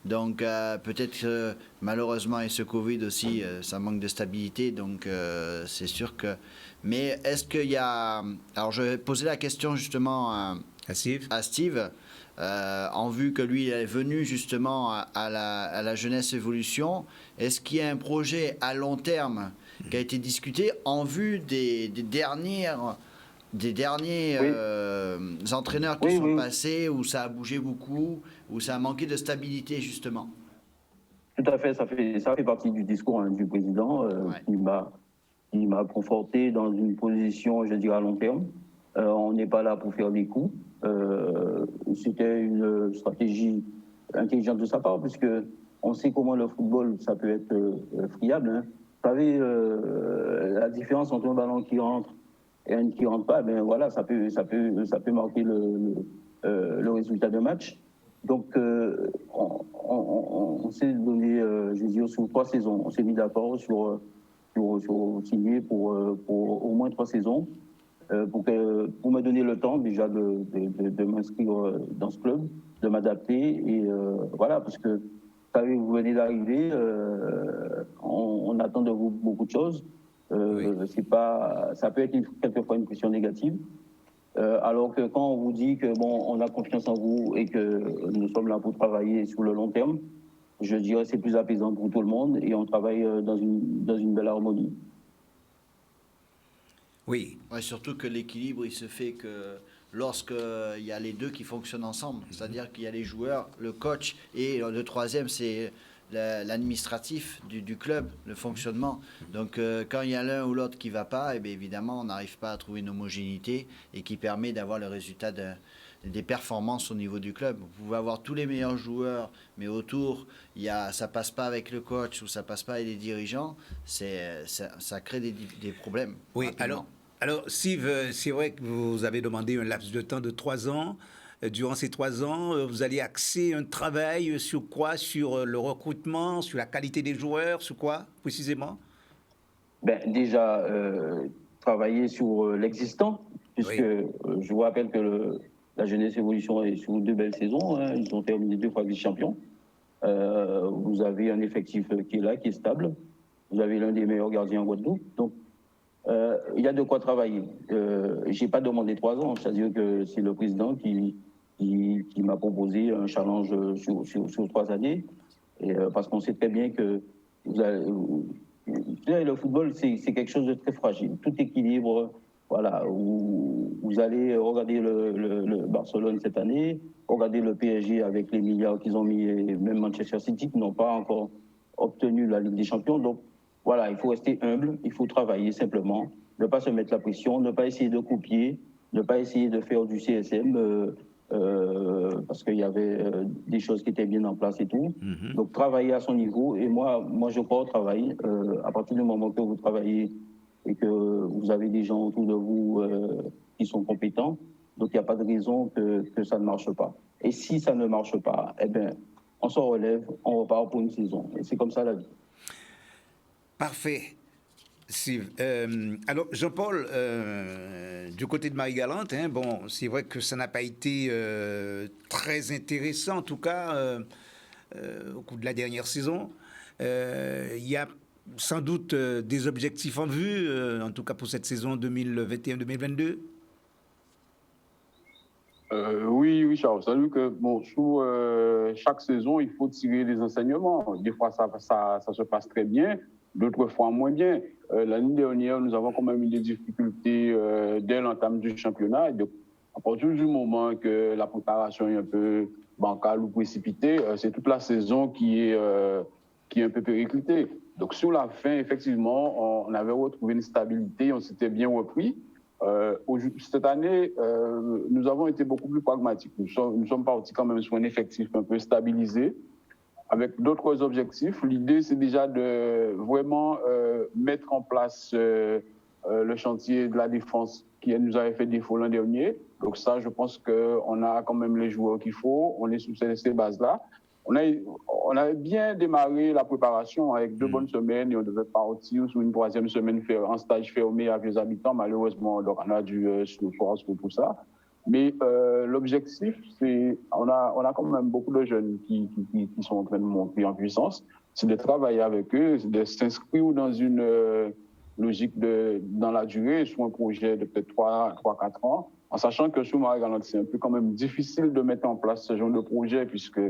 Speaker 5: Donc, peut-être malheureusement, et ce Covid aussi, ça manque de stabilité. Donc, c'est sûr que... Mais est-ce qu'il y a... Alors, je vais poser la question justement à Steve. En vue que lui est venu justement à la jeunesse évolution, est-ce qu'il y a un projet à long terme qui a été discuté en vue des derniers entraîneurs qui sont passés, où ça a bougé beaucoup, où ça a manqué de stabilité justement?
Speaker 3: Tout à fait, ça fait partie du discours du président qui m'a conforté dans une position, je dirais, à long terme. On n'est pas là pour faire des coups. C'était une stratégie intelligente de sa part, puisque on sait comment le football, ça peut être friable. Hein. Vous savez, la différence entre un ballon qui rentre et un qui rentre pas, ben voilà, ça peut marquer le résultat d'un match. Donc, on s'est donné, je veux dire, sur 3 saisons. On s'est mis d'accord sur signer pour au moins 3 saisons. Pour me donner le temps déjà de m'inscrire dans ce club, de m'adapter et voilà, parce que vous savez, vous venez d'arriver, on attend de vous beaucoup de choses. C'est pas, ça peut être quelquefois une pression négative. Alors que quand on vous dit que bon, on a confiance en vous et que nous sommes là pour travailler sur le long terme, je dirais que c'est plus apaisant pour tout le monde et on travaille dans une belle harmonie.
Speaker 1: Oui.
Speaker 5: Ouais, surtout que l'équilibre, il se fait que lorsqu'il y a les deux qui fonctionnent ensemble, c'est-à-dire qu'il y a les joueurs, le coach, et le troisième, c'est l'administratif du club, le fonctionnement. Donc, quand il y a l'un ou l'autre qui ne va pas, eh bien, évidemment, on n'arrive pas à trouver une homogénéité et qui permet d'avoir le résultat des performances au niveau du club. Vous pouvez avoir tous les meilleurs joueurs, mais autour, ça ne passe pas avec le coach ou ça ne passe pas avec les dirigeants, ça crée des problèmes.
Speaker 1: Oui,
Speaker 5: rapidement.
Speaker 1: alors Steve, c'est vrai que vous avez demandé un laps de temps de 3 ans. Durant ces 3 ans, vous allez axer un travail sur quoi? Sur le recrutement, sur la qualité des joueurs, sur quoi précisément?
Speaker 3: Déjà, travailler sur l'existant, puisque je vous rappelle que la jeunesse évolution est sur 2 belles saisons. Hein, ils ont terminé 2 fois vice-champions. Vous avez un effectif qui est là, qui est stable. Vous avez l'un des meilleurs gardiens en Guadeloupe. Donc, il y a de quoi travailler. Je n'ai pas demandé 3 ans, c'est-à-dire que c'est le président qui m'a proposé un challenge sur 3 années, parce qu'on sait très bien que le football, c'est quelque chose de très fragile. Tout équilibre, voilà, vous allez regarder le Barcelone cette année, regarder le PSG avec les milliards qu'ils ont mis, et même Manchester City qui n'ont pas encore obtenu la Ligue des Champions. Donc, voilà, il faut rester humble, il faut travailler simplement, ne pas se mettre la pression, ne pas essayer de copier, ne pas essayer de faire du CSM, parce qu'il y avait des choses qui étaient bien en place et tout. Donc, travailler à son niveau. Et moi je crois au travail. À partir du moment que vous travaillez et que vous avez des gens autour de vous qui sont compétents. Donc, il n'y a pas de raison que ça ne marche pas. Et si ça ne marche pas, eh bien, on s'en relève, on repart pour une saison. Et c'est comme ça la vie.
Speaker 1: Parfait. Alors, Jean-Paul, du côté de Marie-Galante, bon, c'est vrai que ça n'a pas été très intéressant, en tout cas, au cours de la dernière saison. Il y a sans doute des objectifs en vue, en tout cas pour cette saison 2021-2022.
Speaker 4: Oui, Charles. C'est-à-dire que bon, sous chaque saison, il faut tirer des enseignements. Des fois, ça se passe très bien, d'autres fois moins bien. L'année dernière, nous avons quand même eu des difficultés dès l'entame du championnat. Donc, à partir du moment que la préparation est un peu bancale ou précipitée, c'est toute la saison qui est un peu périclitée. Donc, sur la fin, effectivement, on avait retrouvé une stabilité, on s'était bien repris. Cette année, nous avons été beaucoup plus pragmatiques. Nous sommes partis quand même sur un effectif un peu stabilisé, avec d'autres objectifs. L'idée, c'est déjà de vraiment mettre en place le chantier de la défense qui nous avait fait défaut l'an dernier. Donc ça, je pense qu'on a quand même les joueurs qu'il faut. On est sur ces bases-là. On a bien démarré la préparation avec 2 bonnes semaines et on devait partir sur une 3e semaine faire un stage fermé avec les habitants. Malheureusement, donc on a dû se forcer pour ça. Mais l'objectif, c'est, on a quand même beaucoup de jeunes qui sont en train de monter en puissance. C'est de travailler avec eux, c'est de s'inscrire dans une logique dans la durée, sur un projet de peut-être 3-4 ans, en sachant que sous Marie-Galante, c'est un peu quand même difficile de mettre en place ce genre de projet, puisque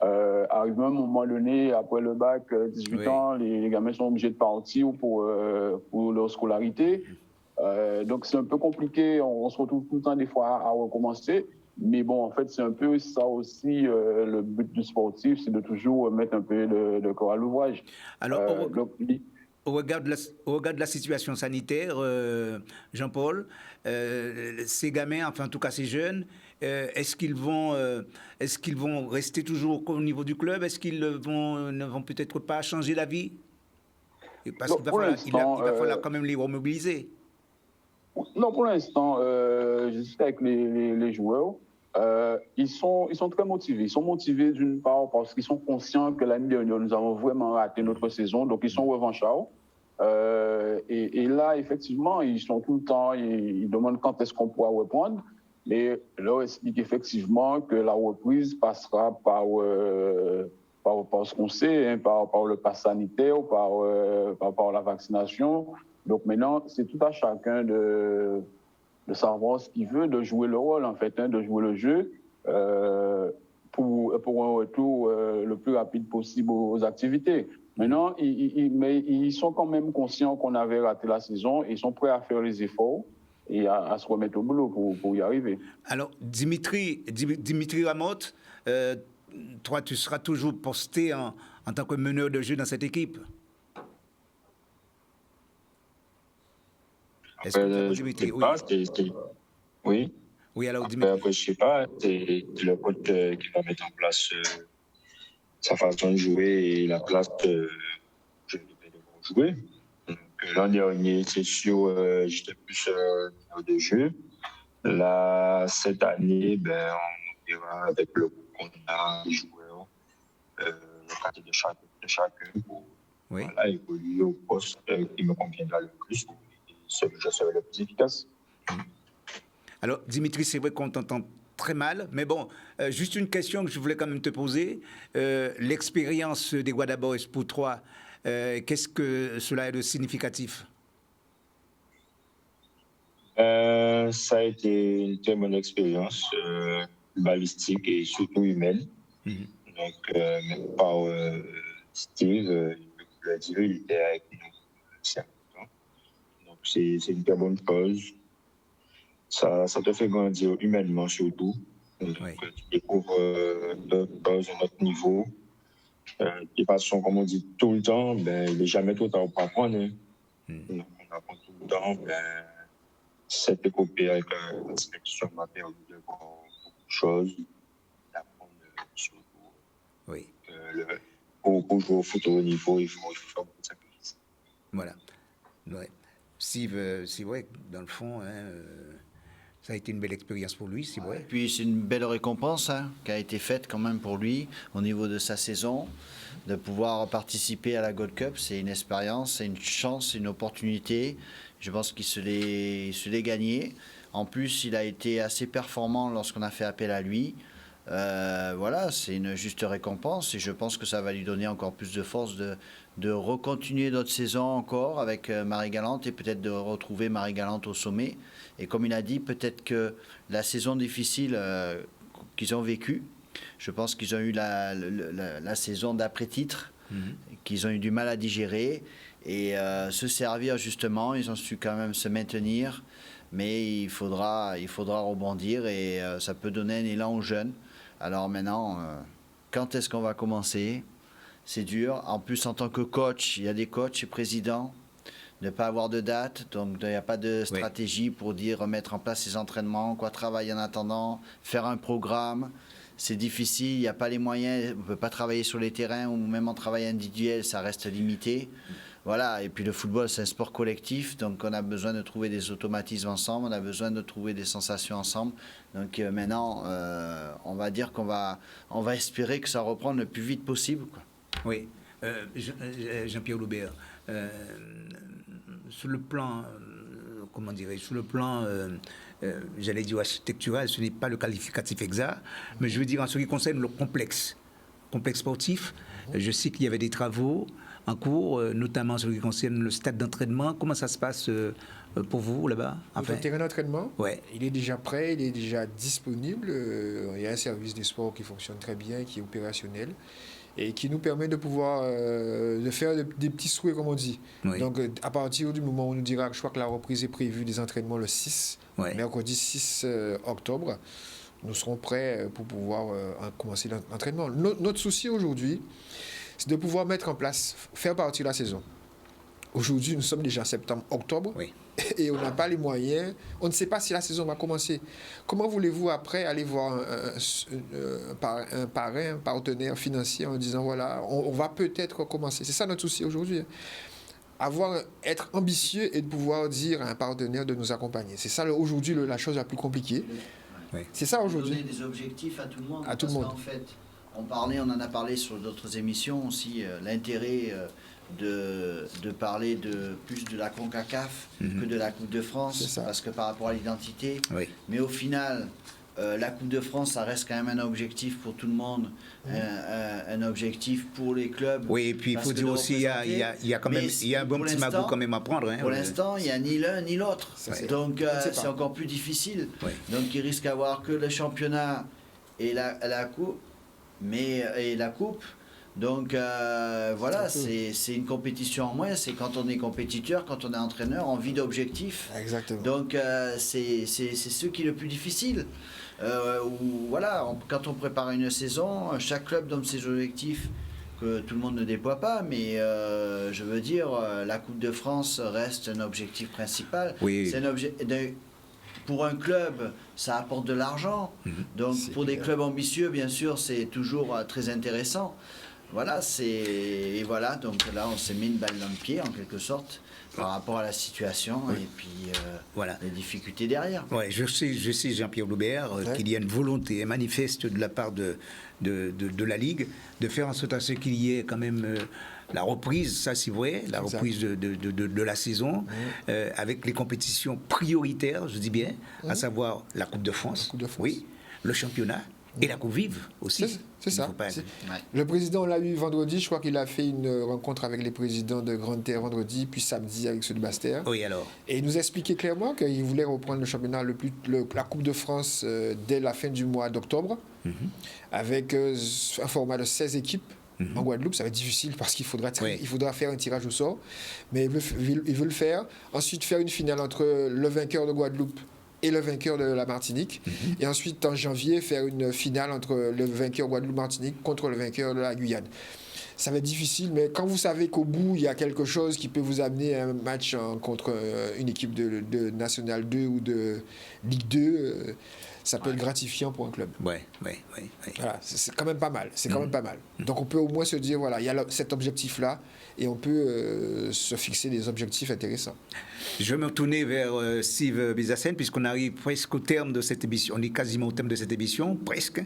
Speaker 4: arrivé à un moment donné, après le bac, 18 ans, les gamins sont obligés de partir pour leur scolarité. Donc c'est un peu compliqué, on se retrouve tout le temps des fois à recommencer. Mais bon, en fait, c'est un peu ça aussi, le but du sportif, c'est de toujours mettre un peu le corps à l'ouvrage.
Speaker 1: Alors, au regard de la situation sanitaire, Jean-Paul, ces gamins, enfin en tout cas ces jeunes, est-ce qu'ils vont rester toujours au niveau du club? Est-ce qu'ils ne vont peut-être pas changer d'avis? Parce qu'il va falloir quand même les remobiliser.
Speaker 4: Non, pour l'instant, je suis avec les joueurs. Ils sont très motivés. Ils sont motivés d'une part parce qu'ils sont conscients que l'année dernière, nous avons vraiment raté notre saison. Donc, ils sont revanchards. Et là, effectivement, ils sont tout le temps, ils demandent quand est-ce qu'on pourra reprendre. Et leur explique effectivement que la reprise passera par ce qu'on sait, hein, par le pass sanitaire, par la vaccination. Donc maintenant, c'est tout à chacun de savoir ce qu'il veut, de jouer le rôle, en fait, hein, de jouer le jeu pour un retour le plus rapide possible aux activités. Maintenant, mais ils sont quand même conscients qu'on avait raté la saison et ils sont prêts à faire les efforts et à se remettre au boulot pour y arriver.
Speaker 1: Alors, Dimitri Ramotte, toi, tu seras toujours posté en tant que meneur de jeu dans cette équipe? Est-ce que Dimitri,
Speaker 6: oui.
Speaker 1: Oui, alors Dimitri.
Speaker 6: Après, je ne sais pas, c'est le coach qui va mettre en place sa façon de jouer et la place que je devais jouer. L'an dernier, c'est sûr, j'étais plus de jeu. Là, cette année, on verra avec le groupe qu'on a, les joueurs, le quartier de chacun pour évoluer au poste qui me conviendra le plus. Celui que je serai le plus efficace.
Speaker 1: Alors, Dimitri, c'est vrai qu'on t'entend très mal, mais bon, juste une question que je voulais quand même te poser. L'expérience des Wada Boys pour toi, qu'est-ce que cela est de significatif?
Speaker 6: Ça a été une très bonne expérience balistique et surtout humaine. Donc, même par Steve, je le dire, il était avec nous. Donc, c'est une très bonne chose. Ça te fait grandir humainement surtout. Donc, tu découvres d'autres choses à notre niveau. De toute façon, comme on dit tout le temps, il n'est jamais trop tard pour apprendre. Hein. Donc, on apprend tout le temps. Cette épopée avec la sélection m'a permis de voir beaucoup de choses, d'apprendre surtout.
Speaker 1: Oui.
Speaker 6: Pour jouer au foot au niveau, il faut faire beaucoup de sacrifices.
Speaker 1: Voilà. Ouais. Steve, c'est vrai, dans le fond, ça a été une belle expérience pour lui, c'est vrai.
Speaker 5: Et puis c'est une belle récompense qui a été faite quand même pour lui au niveau de sa saison. De pouvoir participer à la Gold Cup, c'est une expérience, c'est une chance, c'est une opportunité. Je pense qu'il se l'est gagné. En plus, il a été assez performant lorsqu'on a fait appel à lui. Voilà, c'est une juste récompense et je pense que ça va lui donner encore plus de force de recontinuer notre saison encore avec Marie-Galante et peut-être de retrouver Marie-Galante au sommet. Et comme il a dit, peut-être que la saison difficile qu'ils ont vécue, je pense qu'ils ont eu la saison d'après-titre, qu'ils ont eu du mal à digérer et se servir justement, ils ont su quand même se maintenir, mais il faudra rebondir et ça peut donner un élan aux jeunes. Alors maintenant, quand est-ce qu'on va commencer? C'est dur. En plus, en tant que coach, il y a des coachs et présidents, ne pas avoir de date, donc il n'y a pas de stratégie pour dire mettre en place ses entraînements, quoi travailler en attendant, faire un programme. C'est difficile, il n'y a pas les moyens, on ne peut pas travailler sur les terrains ou même en travail individuel, ça reste limité. Voilà, et puis le football, c'est un sport collectif, donc on a besoin de trouver des automatismes ensemble, on a besoin de trouver des sensations ensemble. Donc maintenant, on va dire qu'on va espérer que ça reprenne le plus vite possible, quoi.
Speaker 1: Oui, Jean-Pierre Loubert, sur le plan, comment dirais-je, sur le plan, j'allais dire architectural, ce n'est pas le qualificatif exact, mais je veux dire en ce qui concerne le complexe sportif, je sais qu'il y avait des travaux en cours, notamment en ce qui concerne le stade d'entraînement. Comment ça se passe pour vous là-bas?
Speaker 2: Enfin, le terrain d'entraînement,
Speaker 1: ouais.
Speaker 2: Il est déjà prêt, il est déjà disponible. Il y a un service des sports qui fonctionne très bien, qui est opérationnel et qui nous permet de pouvoir de faire des petits souhaits, comme on dit. Oui. Donc, à partir du moment où on nous dira, je crois que la reprise est prévue des entraînements le 6, mercredi 6 octobre, nous serons prêts pour pouvoir commencer l'entraînement. Notre souci aujourd'hui, c'est de pouvoir mettre en place, faire partie de la saison. Aujourd'hui, nous sommes déjà septembre, octobre, et on n'a pas les moyens. On ne sait pas si la saison va commencer. Comment voulez-vous après aller voir un partenaire financier en disant voilà, on va peut-être commencer. C'est ça notre souci aujourd'hui. Être ambitieux et de pouvoir dire à un partenaire de nous accompagner. C'est ça aujourd'hui la chose la plus compliquée. Oui. C'est ça aujourd'hui.
Speaker 5: Donner des objectifs à tout le monde.
Speaker 2: À tout le monde.
Speaker 5: En fait, on en a parlé sur d'autres émissions aussi, l'intérêt de parler plus de la CONCACAF que de la Coupe de France, parce que par rapport à l'identité. Oui. Mais au final, la Coupe de France, ça reste quand même un objectif pour tout le monde, un objectif pour les clubs.
Speaker 1: Oui, et puis il faut dire aussi, il y a quand même, il y a un bon petit magot quand même à prendre. Hein,
Speaker 5: pour l'instant, il n'y a ni l'un ni l'autre. Donc c'est encore plus difficile. Oui. Donc il risque d'avoir que le championnat et la coupe. Et la coupe, donc voilà, c'est une compétition en moins. C'est quand on est compétiteur, quand on est entraîneur, on vit d'objectifs.
Speaker 2: Exactement.
Speaker 5: Donc c'est ce qui est le plus difficile. Voilà, quand on prépare une saison, chaque club donne ses objectifs que tout le monde ne déploie pas, mais je veux dire, la Coupe de France reste un objectif principal. Oui. C'est un objectif. Pour un club, ça apporte de l'argent. Donc, pour des clubs ambitieux, bien sûr, c'est toujours très intéressant. Voilà, donc là, on s'est mis une balle dans le pied, en quelque sorte, par rapport à la situation et puis les difficultés derrière.
Speaker 1: Oui, je sais Jean-Pierre Loubert, qu'il y a une volonté manifeste de la part de la Ligue de faire en sorte à ce qu'il y ait quand même... la reprise, ça c'est vrai, la reprise de la saison, avec les compétitions prioritaires, je dis bien, à savoir la Coupe de France, oui, le championnat et la Coupe vive aussi.
Speaker 2: C'est ça. Le président l'a eu vendredi, je crois qu'il a fait une rencontre avec les présidents de Grande Terre vendredi, puis samedi avec ceux de Basse-Terre.
Speaker 1: Oui, alors.
Speaker 2: Et il nous a expliqué clairement qu'il voulait reprendre le championnat, la Coupe de France dès la fin du mois d'octobre, avec un format de 16 équipes. En Guadeloupe, ça va être difficile parce qu'il faudra faire un tirage au sort. Mais il veut le faire. Ensuite, faire une finale entre le vainqueur de Guadeloupe et le vainqueur de la Martinique. Et ensuite, en janvier, faire une finale entre le vainqueur Guadeloupe-Martinique contre le vainqueur de la Guyane. Ça va être difficile, mais quand vous savez qu'au bout, il y a quelque chose qui peut vous amener à un match contre une équipe de National 2 ou de Ligue 2, ça peut être gratifiant pour un club.
Speaker 1: Ouais.
Speaker 2: Voilà, c'est quand même pas mal. C'est quand même pas mal. Donc on peut au moins se dire, voilà, il y a cet objectif-là et on peut se fixer des objectifs intéressants.
Speaker 1: Je vais me tourner vers Steve Bizassen, puisqu'on arrive presque au terme de cette émission. On est quasiment au terme de cette émission, presque.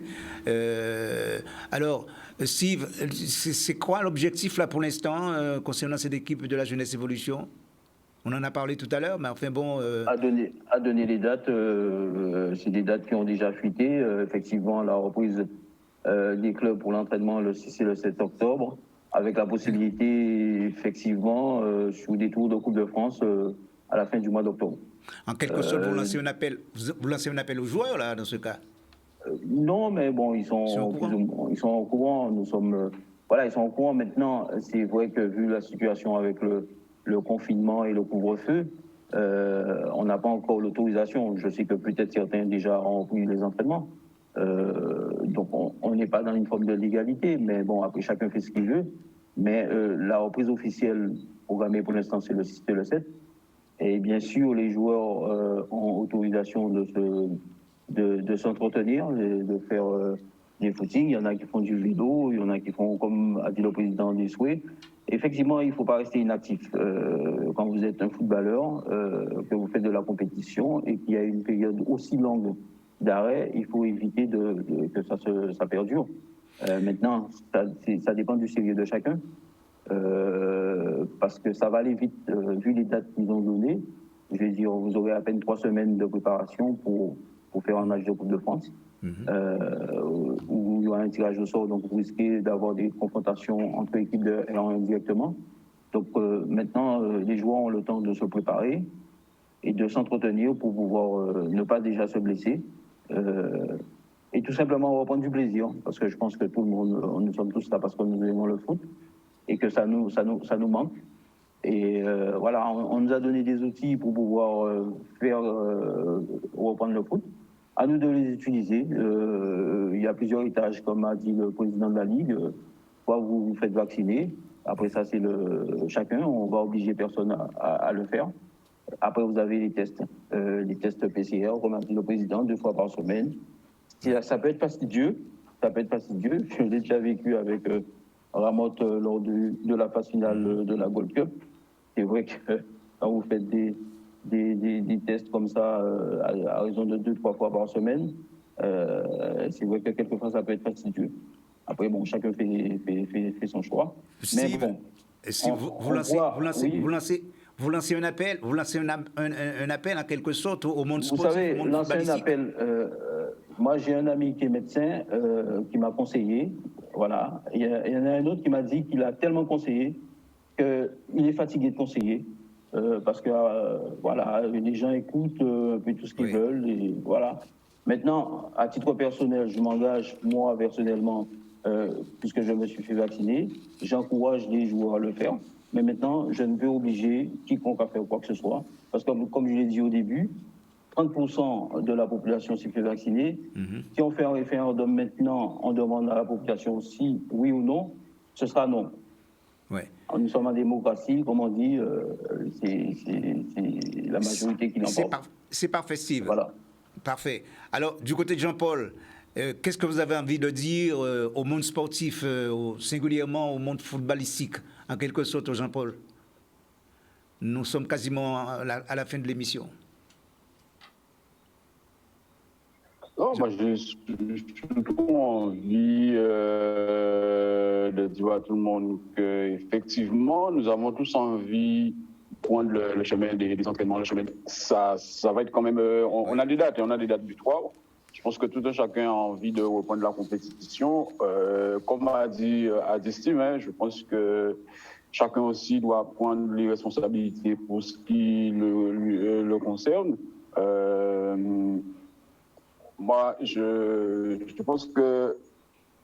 Speaker 1: Alors, Steve, c'est quoi l'objectif là pour l'instant concernant cette équipe de la Jeunesse Évolution? On en a parlé tout à l'heure, mais enfin bon...
Speaker 3: À donner les dates, c'est des dates qui ont déjà fuité. Effectivement, la reprise des clubs pour l'entraînement, le 6 et le 7 octobre, avec la possibilité, effectivement, sous des tours de Coupe de France, à la fin du mois d'octobre.
Speaker 1: En quelque sorte, vous lancez un appel aux joueurs, là, dans ce cas?
Speaker 3: Non, mais bon, ils sont au courant. Nous sommes... voilà, ils sont au courant. Maintenant, c'est vrai que vu la situation avec le confinement et le couvre-feu, on n'a pas encore l'autorisation. Je sais que peut-être certains déjà ont repris les entraînements. Donc on n'est pas dans une forme de légalité, mais bon, après chacun fait ce qu'il veut. Mais la reprise officielle programmée pour l'instant, c'est le 6 et le 7. Et bien sûr, les joueurs ont autorisation de s'entretenir, de faire des footings. Il y en a qui font du vélo, il y en a qui font, comme a dit le président, des souhaits. Effectivement, il ne faut pas rester inactif. Quand vous êtes un footballeur, que vous faites de la compétition et qu'il y a une période aussi longue d'arrêt, il faut éviter que ça perdure. Maintenant, ça dépend du sérieux de chacun, parce que ça va aller vite, vu les dates qu'ils ont données. Je vais dire, vous aurez à peine 3 semaines de préparation pour faire un match de Coupe de France. Où il y aura un tirage au sort, donc vous risquez d'avoir des confrontations entre équipes de L1 directement. Donc maintenant, les joueurs ont le temps de se préparer et de s'entretenir pour pouvoir ne pas déjà se blesser et tout simplement reprendre du plaisir, parce que je pense que tout le monde, nous sommes tous là parce que nous aimons le foot et que ça nous manque. Et voilà, on nous a donné des outils pour pouvoir faire reprendre le foot. À nous de les utiliser. Il y a plusieurs étages, comme a dit le président de la Ligue. Soit vous vous faites vacciner. Après ça, c'est chacun. On va obliger personne à le faire. Après, vous avez les tests PCR, comme a dit le président, 2 fois par semaine. Ça peut être fastidieux. Je l'ai déjà vécu avec Ramoth lors de la phase finale de la Gold Cup. C'est vrai que quand vous faites des tests comme ça à raison de 2-3 fois par semaine, c'est vrai que quelquefois ça peut être fastidieux. Après, bon, chacun fait son choix.
Speaker 1: Si,
Speaker 3: mais bon,
Speaker 1: si vous lancez un appel, un appel en quelque sorte au monde sportif.
Speaker 3: Vous savez, lancer un appel. Moi, j'ai un ami qui est médecin qui m'a conseillé. Voilà. Il y en a un autre qui m'a dit qu'il a tellement conseillé qu'il est fatigué de conseiller. Parce que voilà, les gens écoutent un peu tout ce qu'ils veulent et voilà. Maintenant, à titre personnel, je m'engage moi personnellement, puisque je me suis fait vacciner, j'encourage les joueurs à le faire. Mais maintenant, je ne veux obliger quiconque à faire quoi que ce soit, parce que comme je l'ai dit au début, 30% de la population s'est fait vacciner. Si on fait un référendum maintenant, on demande à la population si oui ou non, ce sera non.
Speaker 1: Ouais.
Speaker 3: Nous sommes en démocratie, comme on dit, c'est la majorité qui l'emporte.
Speaker 1: C'est parfait, Steve.
Speaker 3: Voilà.
Speaker 1: Parfait. Alors, du côté de Jean-Paul, qu'est-ce que vous avez envie de dire au monde sportif, singulièrement au monde footballistique, en quelque sorte, Jean-Paul? Nous sommes quasiment à la fin de l'émission.
Speaker 4: Non, moi, j'ai surtout envie de dire à tout le monde qu'effectivement, nous avons tous envie de prendre le chemin des entraînements, le chemin. Ça va être quand même... on a des dates, et on a des dates butoirs. Je pense que tout un chacun a envie de reprendre la compétition. Comme a dit Steve, je pense que chacun aussi doit prendre les responsabilités pour ce qui le concerne. Moi, je pense que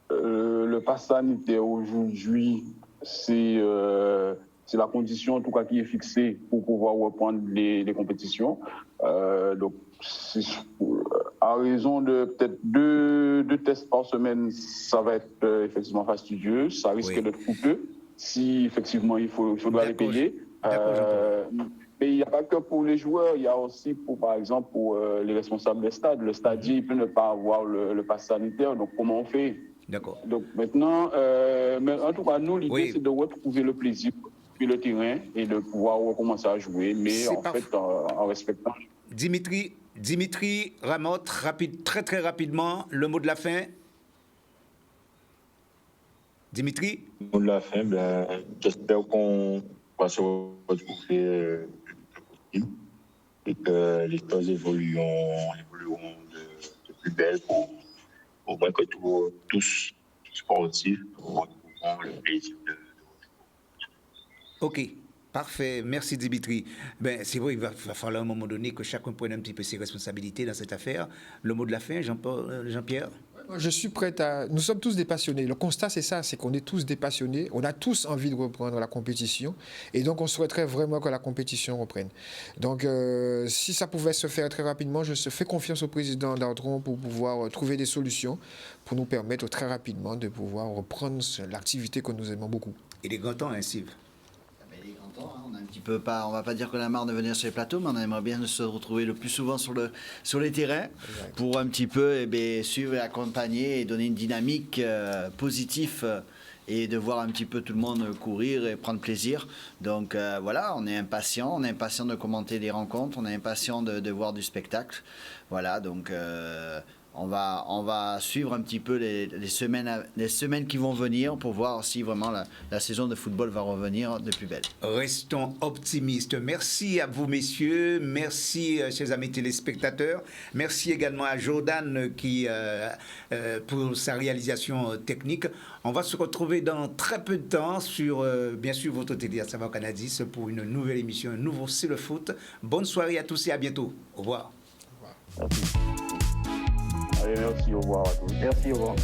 Speaker 4: le pass sanitaire aujourd'hui, c'est la condition en tout cas qui est fixée pour pouvoir reprendre les compétitions. Donc, à raison de peut-être deux tests par semaine, ça va être effectivement fastidieux, ça risque d'être coûteux si effectivement il faudra les payer. Mais il n'y a pas que pour les joueurs, il y a aussi, par exemple, pour les responsables des stades. Le stadier, il peut ne pas avoir le pass sanitaire, donc comment on fait?
Speaker 1: D'accord.
Speaker 4: Donc maintenant, mais en tout cas, nous, l'idée, c'est de retrouver le plaisir sur le terrain et de pouvoir recommencer à jouer, mais en respectant.
Speaker 1: Dimitri Ramotte, très très rapidement, le mot de la fin. Dimitri?
Speaker 6: Le mot de la fin, j'espère qu'on va se retrouver le plus possible et que les choses évolueront de plus belle pour au moins que tous sportifs retrouvent le plaisir de
Speaker 1: Ok, parfait. Merci Dimitri. C'est vrai, il va falloir à un moment donné que chacun prenne un petit peu ses responsabilités dans cette affaire. Le mot de la fin, Jean-Pierre?
Speaker 2: Je suis prêt à... Nous sommes tous des passionnés. Le constat, c'est ça, c'est qu'on est tous des passionnés. On a tous envie de reprendre la compétition. Et donc, on souhaiterait vraiment que la compétition reprenne. Donc, si ça pouvait se faire très rapidement, je fais confiance au président Dardron pour pouvoir trouver des solutions pour nous permettre très rapidement de pouvoir reprendre l'activité que nous aimons beaucoup.
Speaker 1: Et les grands temps, hein, Steve?
Speaker 5: On a un petit peu pas, on va pas dire qu'on a marre de venir sur les plateaux, mais on aimerait bien se retrouver le plus souvent sur les terrains pour un petit peu suivre et accompagner et donner une dynamique positive et de voir un petit peu tout le monde courir et prendre plaisir. Donc voilà, on est impatient de commenter les rencontres, on est impatient de voir du spectacle. Voilà, donc on va suivre un petit peu les semaines qui vont venir pour voir si vraiment la saison de football va revenir de plus belle.
Speaker 1: Restons optimistes. Merci à vous, messieurs. Merci, chers amis téléspectateurs. Merci également à Jordan pour sa réalisation technique. On va se retrouver dans très peu de temps sur, bien sûr, votre télé à savoir Canadis pour une nouvelle émission, un nouveau C'est le foot. Bonne soirée à tous et à bientôt. Au revoir.
Speaker 3: Merci.
Speaker 4: Allez, merci, au revoir à tous.
Speaker 3: Merci, au revoir.